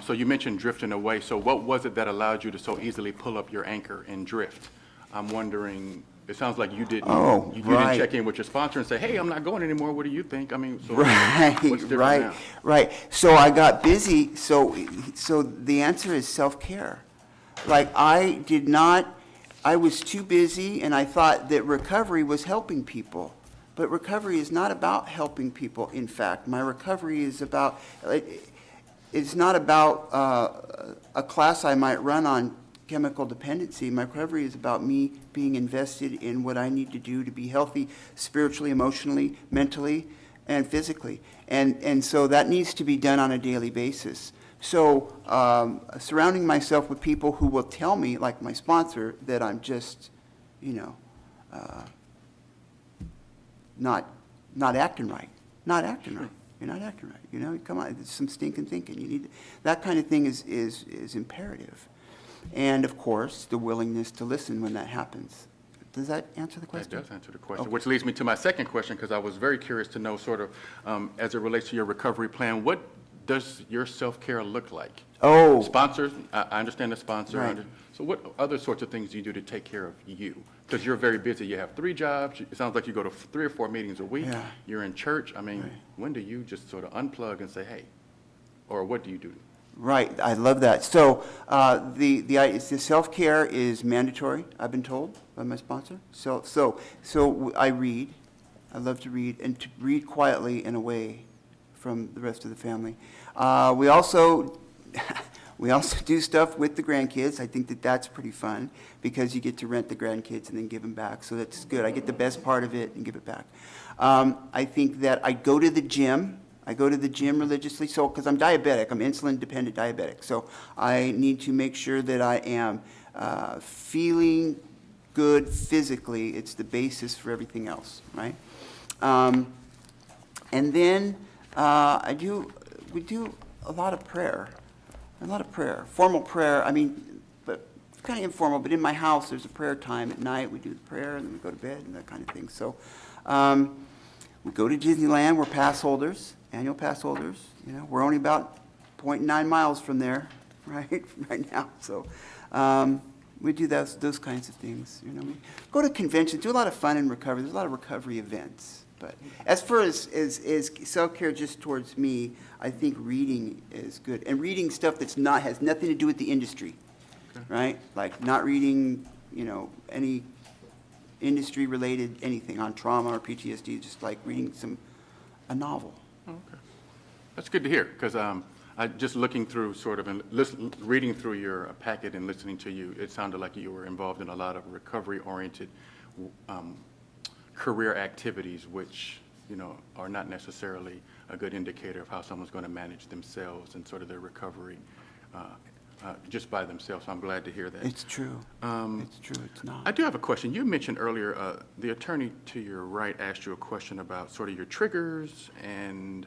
so you mentioned drifting away, so what was it that allowed you to so easily pull up your anchor and drift? I'm wondering, it sounds like you didn't, you didn't right. check in with your sponsor and say, hey, I'm not going anymore, what do you think? I mean, so Right, what's different right, now? right. So I got busy, so the answer is self-care. Like, I was too busy, and I thought that recovery was helping people. But recovery is not about helping people, in fact. My recovery is about, it's not about a class I might run on chemical dependency. My recovery is about me being invested in what I need to do to be healthy spiritually, emotionally, mentally, and physically. And so that needs to be done on a daily basis. So surrounding myself with people who will tell me, like my sponsor, that I'm just, not acting right. Not acting right. You're not acting right. Come on, there's some stinking thinking. You need that kind of thing is imperative. And of course, the willingness to listen when that happens. Does that answer the question? That does answer the question, Okay. which leads me to my second question, because I was very curious to know sort of, as it relates to your recovery plan, what does your self-care look like? Oh. Sponsors, I understand the sponsor. Right. So what other sorts of things do you do to take care of you? Because you're very busy. You have 3 jobs. It sounds like you go to 3 or 4 meetings a week. Yeah. You're in church. I mean, Right. when do you just sort of unplug and say, hey, or what do you do? Right, I love that. So the self-care is mandatory, I've been told by my sponsor. So I read. I love to read, and to read quietly and away from the rest of the family. We also do stuff with the grandkids. I think that's pretty fun, because you get to rent the grandkids and then give them back. So that's good. I get the best part of it and give it back. I think that I go to the gym. I go to the gym religiously, because I'm diabetic. I'm insulin-dependent diabetic. So I need to make sure that I am feeling good physically. It's the basis for everything else, right? And then we do a lot of prayer. Formal prayer. I mean, but it's kind of informal. But in my house, there's a prayer time at night. We do the prayer, and then we go to bed and that kind of thing. So we go to Disneyland. We're pass holders. Annual pass holders, we're only about 0.9 miles from there, right now. So we do those kinds of things. We go to conventions, do a lot of fun and recovery. There's a lot of recovery events. But as far as self-care just towards me, I think reading is good. And reading stuff has nothing to do with the industry, right? Like not reading, any industry-related anything on trauma or PTSD, just like reading a novel. Okay. That's good to hear, because I just looking through sort of and reading through your packet and listening to you, it sounded like you were involved in a lot of recovery-oriented career activities, which, are not necessarily a good indicator of how someone's going to manage themselves and sort of their recovery just by themselves. So I'm glad to hear that. It's true. It's true. It's not. I do have a question. You mentioned earlier, the attorney to your right asked you a question about sort of your triggers, and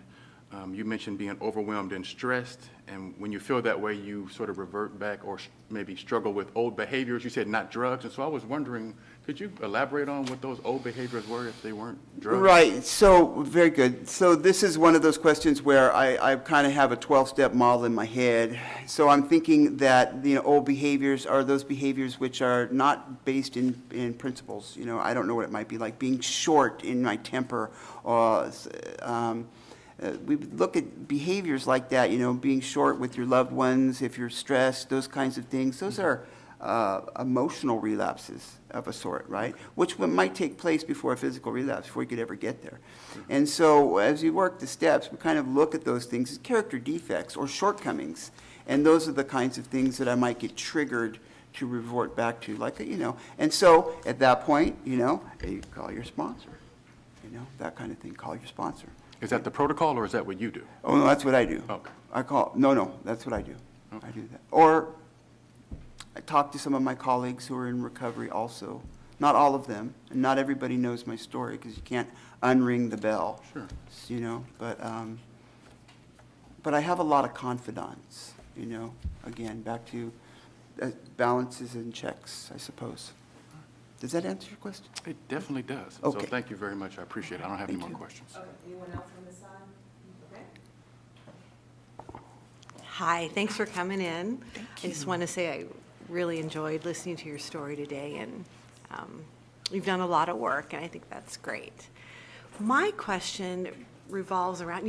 you mentioned being overwhelmed and stressed, and when you feel that way, you sort of revert back or maybe struggle with old behaviors. You said not drugs, and so I was wondering, could you elaborate on what those old behaviors were if they weren't drugs? Right. So, very good. So this is one of those questions where I kind of have a 12-step model in my head. So I'm thinking that old behaviors are those behaviors which are not based in principles. I don't know what it might be, like being short in my temper, or we look at behaviors like that, being short with your loved ones, if you're stressed, those kinds of things. Those are emotional relapses of a sort, right? Which might take place before a physical relapse, before you could ever get there. And so as you work the steps, we kind of look at those things as character defects or shortcomings. And those are the kinds of things that I might get triggered to revert back to, like, And so at that point, you call your sponsor, that kind of thing. Call your sponsor. Is that the protocol, or is that what you do? Oh, no, that's what I do. Okay. No, that's what I do. I do that. Or I talk to some of my colleagues who are in recovery also. Not all of them, and not everybody knows my story, because you can't unring the bell. Sure. You know, but I have a lot of confidants, you know, again, back to balances and checks, I suppose. Does that answer your question? It definitely does. Okay. So thank you very much. I appreciate it. I don't have any more Thank you. questions. Okay, anyone else on this side? Okay. Hi, thanks for coming in. I just want to say I really enjoyed listening to your story today, and you've done a lot of work, and I think that's great. My question revolves around,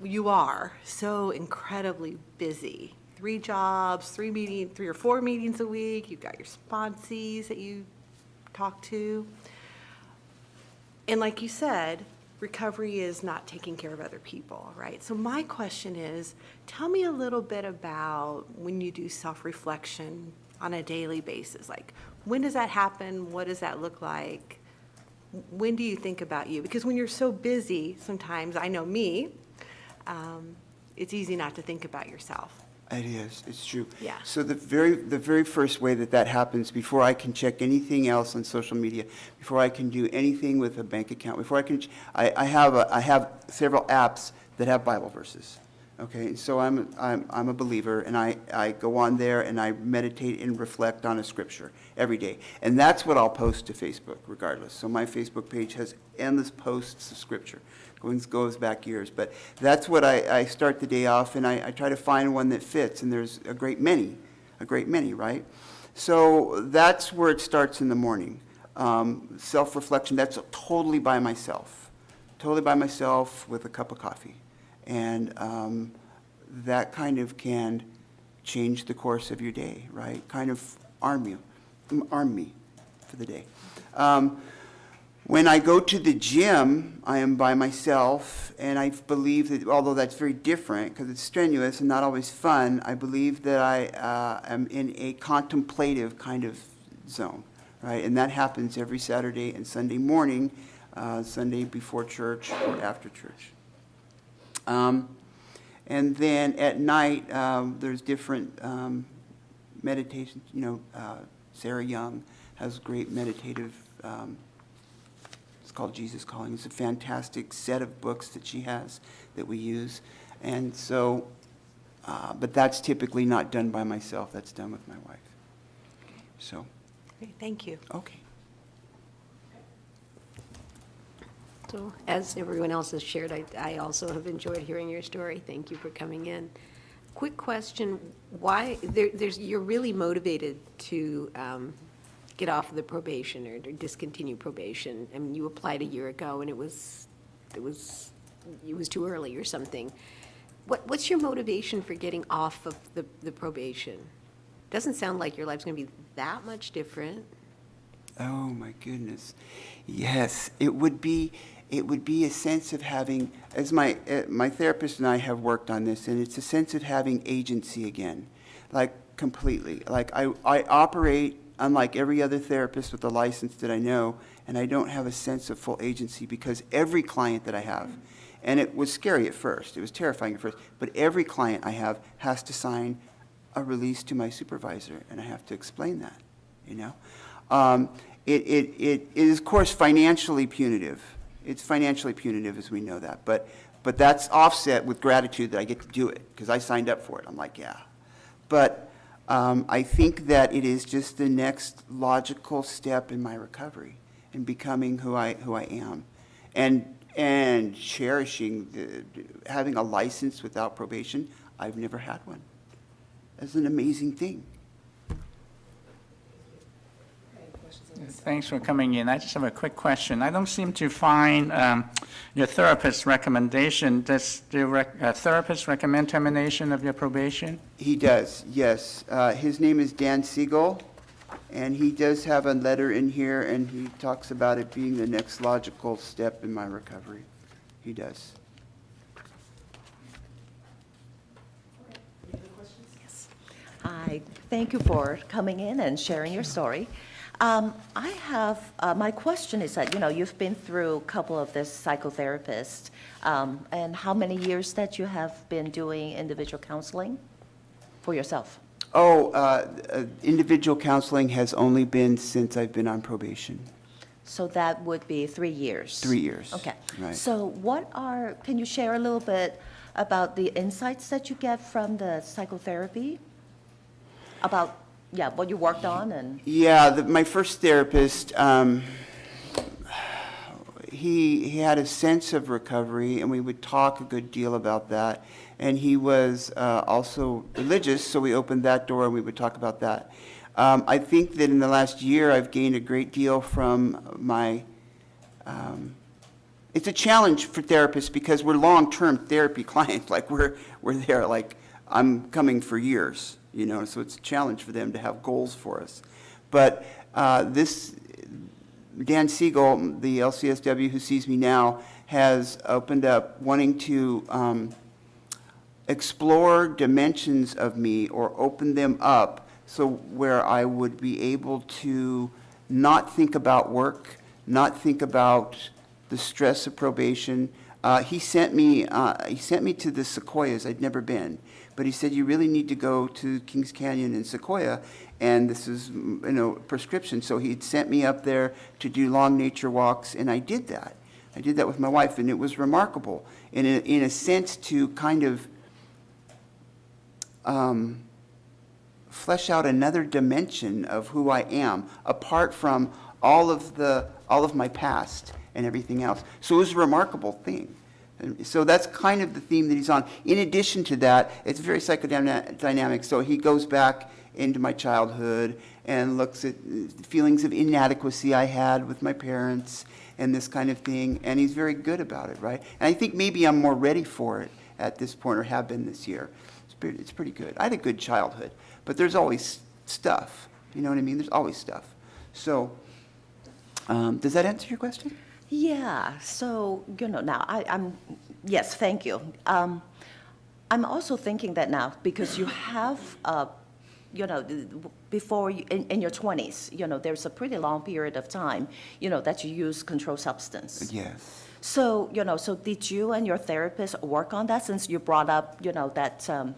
you are so incredibly busy. 3 jobs, 3 or 4 meetings a week, you've got your sponsees that you talk to. And like you said, recovery is not taking care of other people, right? So my question is, tell me a little bit about when you do self-reflection on a daily basis. Like, when does that happen? What does that look like? When do you think about you? Because when you're so busy, sometimes, I know me, it's easy not to think about yourself. It is, it's true. Yeah. So the very first way that happens, before I can check anything else on social media, before I can do anything with a bank account, before I can, I have several apps that have Bible verses. Okay, so I'm a believer, and I go on there and I meditate and reflect on a scripture every day. And that's what I'll post to Facebook regardless. So my Facebook page has endless posts of scripture. Goes back years. But that's what I start the day off, and I try to find one that fits, and there's a great many, right? So that's where it starts in the morning. Self-reflection, that's totally by myself with a cup of coffee. And that kind of can change the course of your day, right? Kind of arm me for the day. When I go to the gym, I am by myself, and I believe that, although that's very different because it's strenuous and not always fun, I believe that I am in a contemplative kind of zone, right? And that happens every Saturday and Sunday morning, Sunday before church or after church. And then at night, there's different meditations. You know, Sarah Young has great meditative, it's called Jesus Calling. It's a fantastic set of books that she has that we use. And so, but that's typically not done by myself. That's done with my wife. So. Great, thank you. Okay. So, as everyone else has shared, I also have enjoyed hearing your story. Thank you for coming in. Quick question, why, you're really motivated to get off of the probation or discontinue probation. I mean, you applied a year ago and it was too early or something. What's your motivation for getting off of the probation? Doesn't sound like your life's going to be that much different. Oh my goodness. Yes, it would be a sense of having, as my therapist and I have worked on this, and it's a sense of having agency again, like completely. Like I operate unlike every other therapist with a license that I know, and I don't have a sense of full agency because every client that I have, and it was scary at first, it was terrifying at first, but every client I have has to sign a release to my supervisor, and I have to explain that, you know. It is, of course, financially punitive. It's financially punitive, as we know that. But that's offset with gratitude that I get to do it, because I signed up for it. I'm like, yeah. But I think that it is just the next logical step in my recovery, in becoming who I am. And cherishing, having a license without probation. I've never had one. That's an amazing thing. Thanks for coming in. I just have a quick question. I don't seem to find your therapist's recommendation. Does the therapist recommend termination of your probation? He does, yes. His name is Dan Siegel, and he does have a letter in here, and he talks about it being the next logical step in my recovery. He does. Hi, thank you for coming in and sharing your story. I have, my question is that, you've been through a couple of this psychotherapists, and how many years that you have been doing individual counseling for yourself? Individual counseling has only been since I've been on probation. So that would be 3 years? 3 years. Okay. Right. So can you share a little bit about the insights that you get from the psychotherapy? About, what you worked on and? Yeah, my first therapist, he had a sense of recovery, and we would talk a good deal about that. And he was also religious, so we opened that door and we would talk about that. I think that in the last year, I've gained a great deal from my, it's a challenge for therapists because we're long-term therapy clients. Like we're there, like I'm coming for years, so it's a challenge for them to have goals for us. But Dan Siegel, the LCSW who sees me now, has opened up wanting to explore dimensions of me or open them up so where I would be able to not think about work, not think about the stress of probation. He sent me to the Sequoias. I'd never been, but he said you really need to go to Kings Canyon and Sequoia, and this is prescription. So he'd sent me up there to do long nature walks, and I did that. I did that with my wife, and it was remarkable in a sense to kind of flesh out another dimension of who I am, apart from all of my past and everything else. So it was a remarkable thing. And so that's kind of the theme that he's on. In addition to that, it's very psychodynamic. So he goes back into my childhood and looks at feelings of inadequacy I had with my parents and this kind of thing. And he's very good about it, right? And I think maybe I'm more ready for it at this point, or have been this year. It's pretty good. I had a good childhood, but there's always stuff. You know what I mean? There's always stuff. So does that answer your question? Yeah, so, now yes, thank you. I'm also thinking that now, because you have, before, in your 20s, there's a pretty long period of time, that you use controlled substance. Yes. So, so did you and your therapist work on that, since you brought up, that, some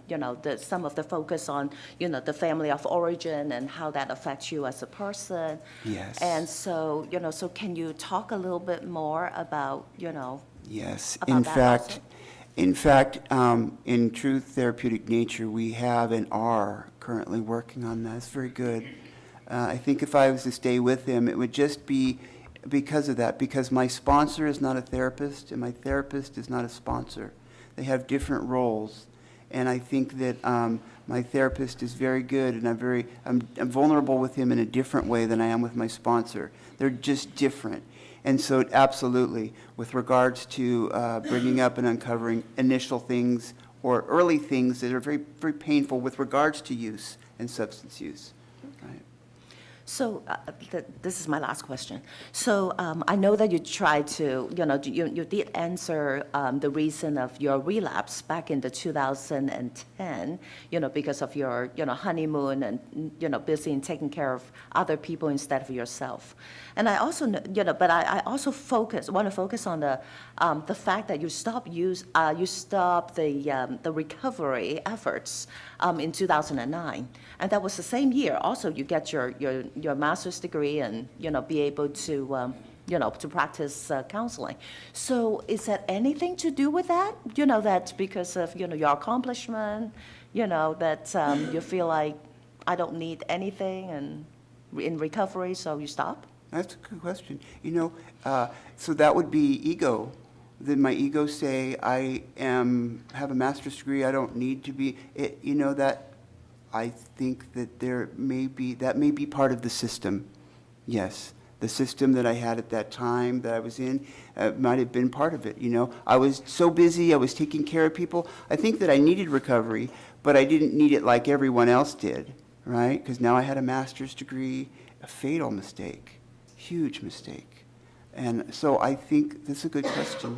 of the focus on, the family of origin and how that affects you as a person? Yes. And so, so can you talk a little bit more about, Yes. about In fact, in True Therapeutic Nature, we have and are currently working on that. It's very good. I think if I was to stay with him, it would just be because of that, because my sponsor is not a therapist and my therapist is not a sponsor. They have different roles, and I think that my therapist is very good, and I'm vulnerable with him in a different way than I am with my sponsor. They're just different. And so absolutely, with regards to bringing up and uncovering initial things or early things that are very, very painful with regards to use and substance use. Right. So this is my last question. So I know that you tried to, you did answer the reason of your relapse back in the 2010, because of your, honeymoon and, busy in taking care of other people instead of yourself. And I also, but I also want to focus on the fact that you stopped the recovery efforts in 2009, and that was the same year. Also, you get your master's degree and be able to to practice counseling. So is that anything to do with that? That because of your accomplishment, that you feel like I don't need anything and in recovery, so you stop? That's a good question. So that would be ego. Did my ego say I have a master's degree? I don't need to be. That I think that that may be part of the system. Yes, the system that I had at that time that I was in might have been part of it. I was so busy. I was taking care of people. I think that I needed recovery, but I didn't need it like everyone else did, right? Because now I had a master's degree. A fatal mistake. Huge mistake. And so I think that's a good question.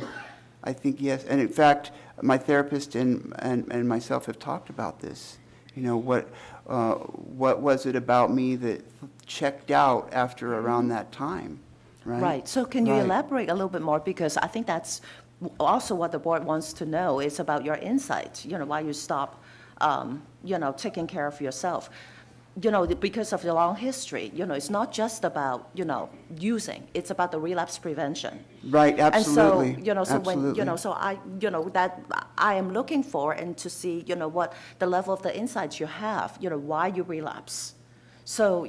I think yes. And in fact, my therapist and myself have talked about this. You know, what was it about me that checked out after around that time, right? Right. So can you Right. elaborate a little bit more? Because I think that's also what the board wants to know is about your insights, why you stop, taking care of yourself. Because of the long history, it's not just about, using, it's about the relapse prevention. Right, absolutely. And so, so when, Absolutely. so I, that I am looking for and to see, what the level of the insights you have, why you relapse. So,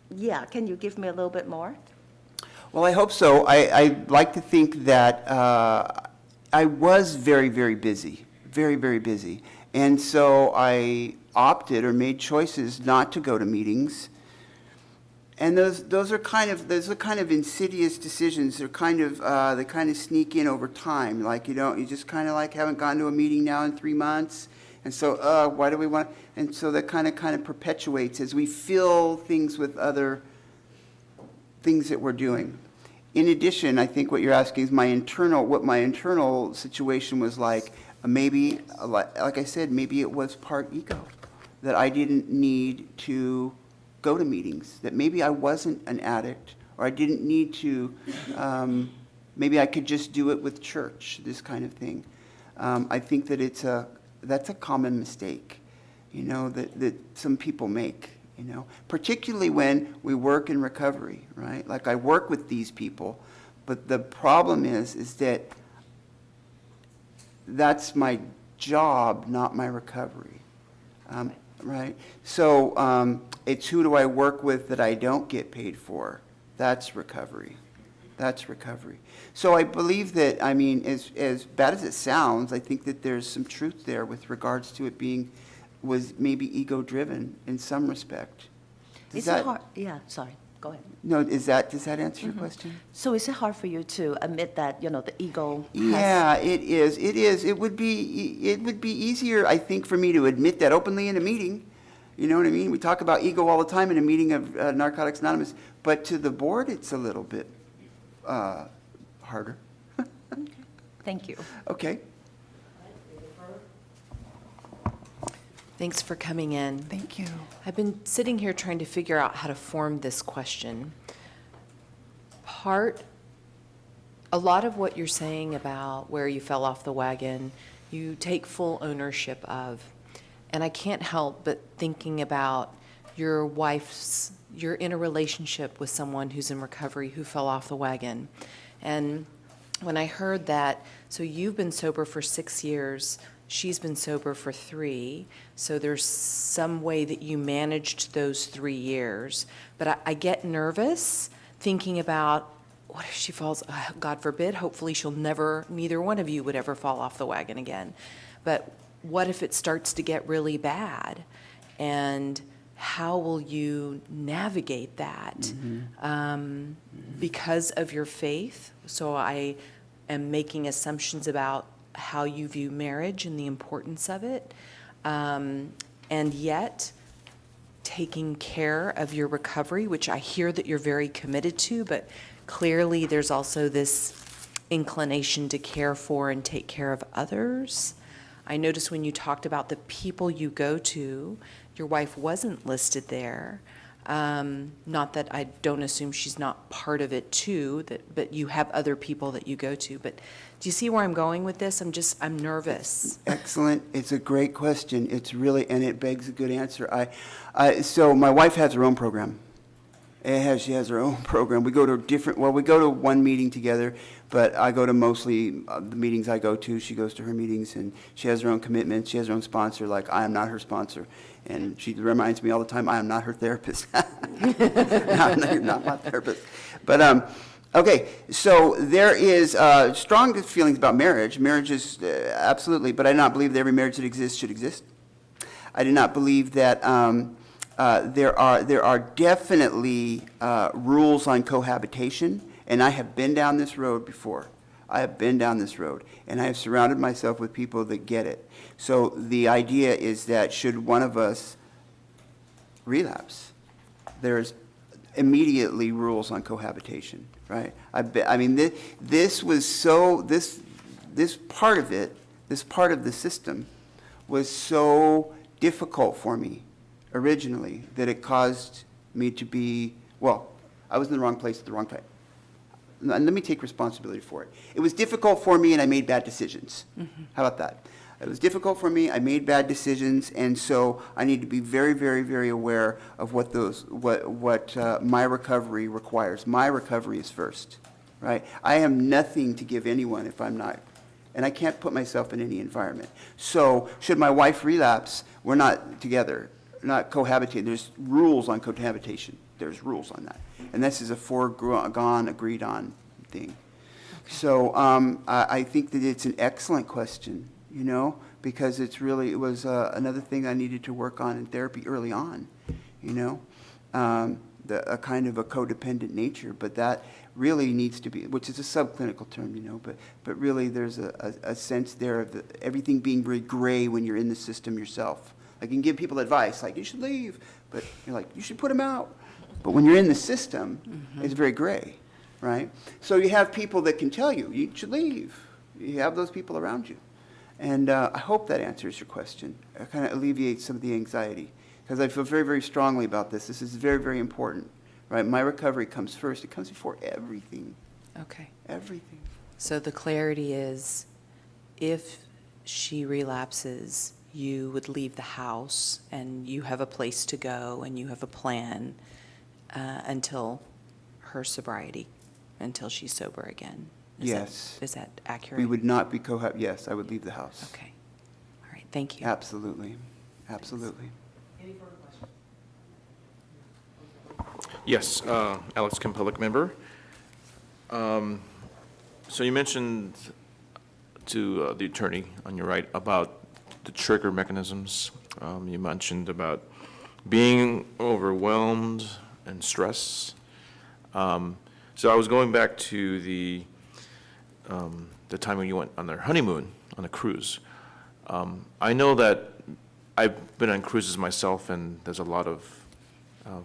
yeah, can you give me a little bit more? Well, I hope so. I like to think that I was very, very busy, very, very busy. And so I opted or made choices not to go to meetings. And those are kind of insidious decisions. They're they kind of sneak in over time. Like you just kind of like haven't gone to a meeting now in 3 months. And so why do we want? And so that kind of perpetuates as we fill things with other things that we're doing. In addition, I think what you're asking is what my internal situation was like. Maybe, like I said, maybe it was part ego, that I didn't need to go to meetings, that maybe I wasn't an addict, or I didn't need to, maybe I could just do it with church, this kind of thing. I think that that's a common mistake, that some people make. Particularly when we work in recovery, right? Like I work with these people, but the problem is that that's my job, not my recovery, right? So it's who do I work with that I don't get paid for? That's recovery. That's recovery. So I believe that, as bad as it sounds, I think that there's some truth there with regards to it was maybe ego-driven in some respect. Is it hard? Yeah, sorry. Go ahead. No, does that answer your question? So is it hard for you to admit that, the ego has... Yeah, it is. It is. It would be easier, I think, for me to admit that openly in a meeting. You know what I mean? We talk about ego all the time in a meeting of Narcotics Anonymous, but to the board, it's a little bit harder. Okay. Thank you. Okay. Thanks for coming in. Thank you. I've been sitting here trying to figure out how to form this question. A lot of what you're saying about where you fell off the wagon, you take full ownership of. And I can't help but thinking about you're in a relationship with someone who's in recovery who fell off the wagon. And when I heard that, so you've been sober for 6 years, she's been sober for 3, so there's some way that you managed those 3 years. But I get nervous thinking about, what if she falls, God forbid, hopefully neither one of you would ever fall off the wagon again. But what if it starts to get really bad? And how will you navigate that? Because of your faith, so I am making assumptions about how you view marriage and the importance of it, and yet taking care of your recovery, which I hear that you're very committed to, but clearly there's also this inclination to care for and take care of others. I noticed when you talked about the people you go to, your wife wasn't listed there. Not that I don't assume she's not part of it too, but you have other people that you go to. But do you see where I'm going with this? I'm nervous. Excellent. It's a great question. It's really, and it begs a good answer. So my wife has her own program. She has her own program. We go to one meeting together, but I go to mostly the meetings I go to. She goes to her meetings, and she has her own commitments. She has her own sponsor. Like, I am not her sponsor. And she reminds me all the time, I am not her therapist. No, you're not my therapist. But, okay, so there is strong feelings about marriage. Marriage is absolutely, but I do not believe that every marriage that exists should exist. I do not believe that there are definitely rules on cohabitation, and I have been down this road before. I have been down this road, and I have surrounded myself with people that get it. So the idea is that should one of us relapse, there's immediately rules on cohabitation, right? This part of it, this part of the system was so difficult for me originally that it caused me to be, well, I was in the wrong place at the wrong time. And let me take responsibility for it. It was difficult for me and I made bad decisions. How about that? It was difficult for me, I made bad decisions, and so I need to be very, very, very aware of what my recovery requires. My recovery is first, right? I have nothing to give anyone if I'm not, and I can't put myself in any environment. So should my wife relapse, we're not together, not cohabitating. There's rules on cohabitation. There's rules on that. And this is a foregone, agreed on thing. So I think that it's an excellent question, you know, because it was another thing I needed to work on in therapy early on, you know, a kind of a codependent nature, but that really needs to be, which is a subclinical term, you know, but really there's a sense there of everything being very gray when you're in the system yourself. Like you can give people advice, like you should leave, but you're like, you should put them out. But when you're in the system, it's very gray, right? So you have people that can tell you, you should leave. You have those people around you. And I hope that answers your question. It kind of alleviates some of the anxiety. Because I feel very, very strongly about this. This is very, very important, right? My recovery comes first. It comes before everything. Okay. Everything. So the clarity is, if she relapses, you would leave the house and you have a place to go and you have a plan until her sobriety, until she's sober again. Yes. Is that accurate? We would not be yes, I would leave the house. Okay. All right, thank you. Absolutely. Absolutely. Any further questions? Yes, Alex Kim, public member. So you mentioned to the attorney on your right about the trigger mechanisms. You mentioned about being overwhelmed and stress. So I was going back to the time when you went on their honeymoon on a cruise. I know that I've been on cruises myself, and there's a lot of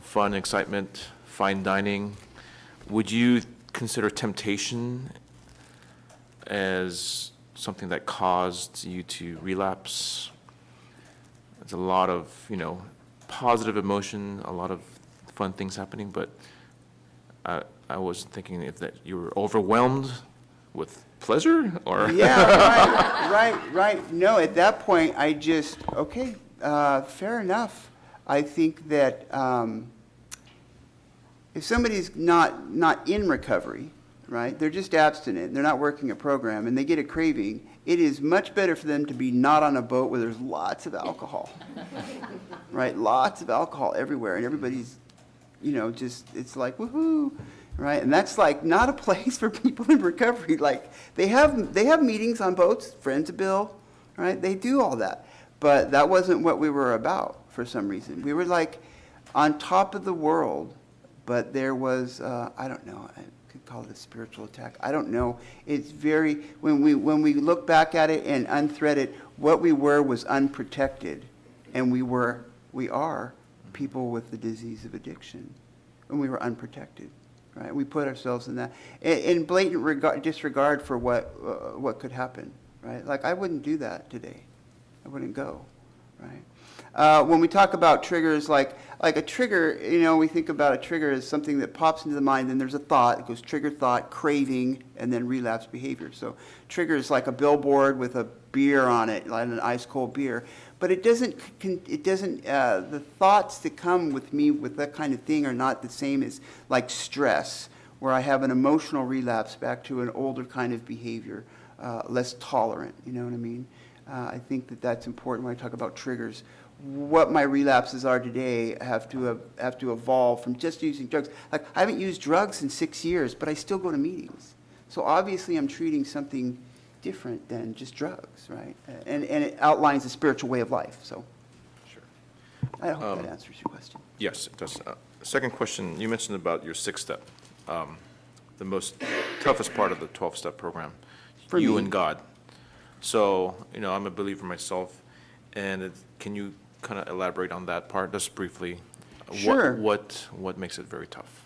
fun, excitement, fine dining. Would you consider temptation as something that caused you to relapse? There's a lot of, positive emotion, a lot of fun things happening, but I was thinking if that you were overwhelmed with pleasure, or? Yeah, right. No, at that point, I just, okay, fair enough. I think that if somebody's not in recovery, right, they're just abstinent, they're not working a program, and they get a craving, it is much better for them to be not on a boat where there's lots of alcohol, right? Lots of alcohol everywhere, and everybody's, just, it's like, woohoo, right? And that's like not a place for people in recovery. Like they have meetings on boats, friends of Bill, right? They do all that. But that wasn't what we were about for some reason. We were like on top of the world, but there was, I don't know, I could call it a spiritual attack. I don't know. It's very, when we look back at it and unthread it, what we were was unprotected. And we are people with the disease of addiction. And we were unprotected. Right, we put ourselves in that, in blatant disregard for what could happen, right? Like I wouldn't do that today, I wouldn't go, right? When we talk about triggers, like a trigger, we think about a trigger as something that pops into the mind, then there's a thought, it goes trigger, thought, craving, and then relapse behavior. So trigger is like a billboard with a beer on it, like an ice cold beer. But it doesn't, the thoughts that come with me with that kind of thing are not the same as like stress, where I have an emotional relapse back to an older kind of behavior, less tolerant, you know what I mean? I think that that's important when I talk about triggers. What my relapses are today have to evolve from just using drugs. Like I haven't used drugs in 6 years, but I still go to meetings. So obviously I'm treating something different than just drugs, right? And it outlines a spiritual way of life. So, Sure. I hope that answers your question. Yes, it does. Second question, you mentioned about your 6-step, the most toughest part of the 12-step program, For you me. and God. So, I'm a believer myself, and can you kind of elaborate on that part just briefly? Sure. What makes it very tough?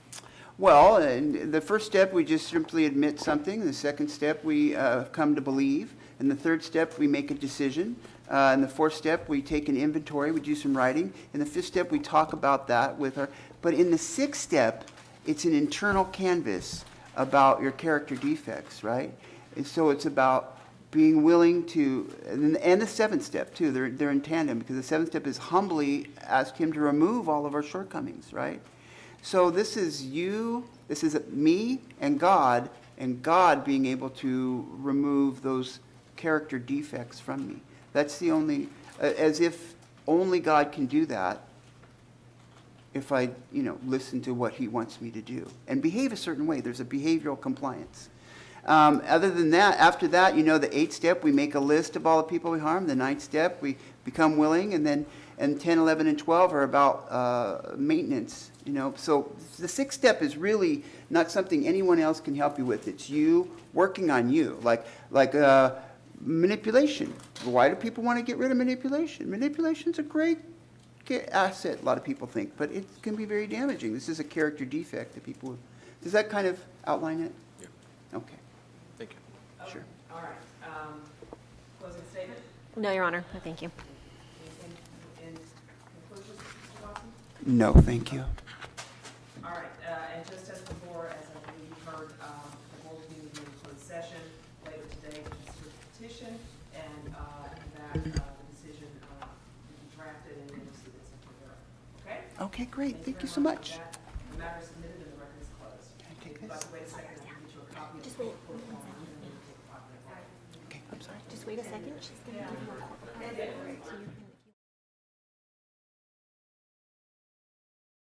Well, the first step, we just simply admit something. The second step, we come to believe. In the third step, we make a decision. In the fourth step, we take an inventory, we do some writing. In the fifth step, we talk about that with our, but in the sixth step, it's an internal canvas about your character defects, right? And so it's about being willing to, and the seventh step too, they're in tandem, because the seventh step is humbly ask him to remove all of our shortcomings, right? So this is you, this is me and God being able to remove those character defects from me. That's the only, as if only God can do that if I, listen to what he wants me to do and behave a certain way. There's a behavioral compliance. Other than that, after that, the eighth step, we make a list of all the people we harm. The ninth step, we become willing. And 10, 11, and 12 are about maintenance, So the sixth step is really not something anyone else can help you with. It's you working on you, like manipulation. Why do people want to get rid of manipulation? Manipulation's a great asset, a lot of people think, but it can be very damaging. This is a character defect that people, does that kind of outline it? Yeah. Okay. Thank you. Sure. All right. Closing statement? No, Your Honor, no, thank you. In conclusion, Mr. Dawson? No, thank you. All right, and just as before, as I believe you heard, the board will be in closed session later today to consider the petition, and in that, the decision will be drafted and then received in September. Okay? Okay, great. Thank you so very much. for that. The matter is submitted and the record is closed. take If you'd like this? to wait a second, I can get you a copy of the Just wait. court form, and then we'll take a copy of that. Okay, I'm sorry. Just wait a second. She's going to give you a call.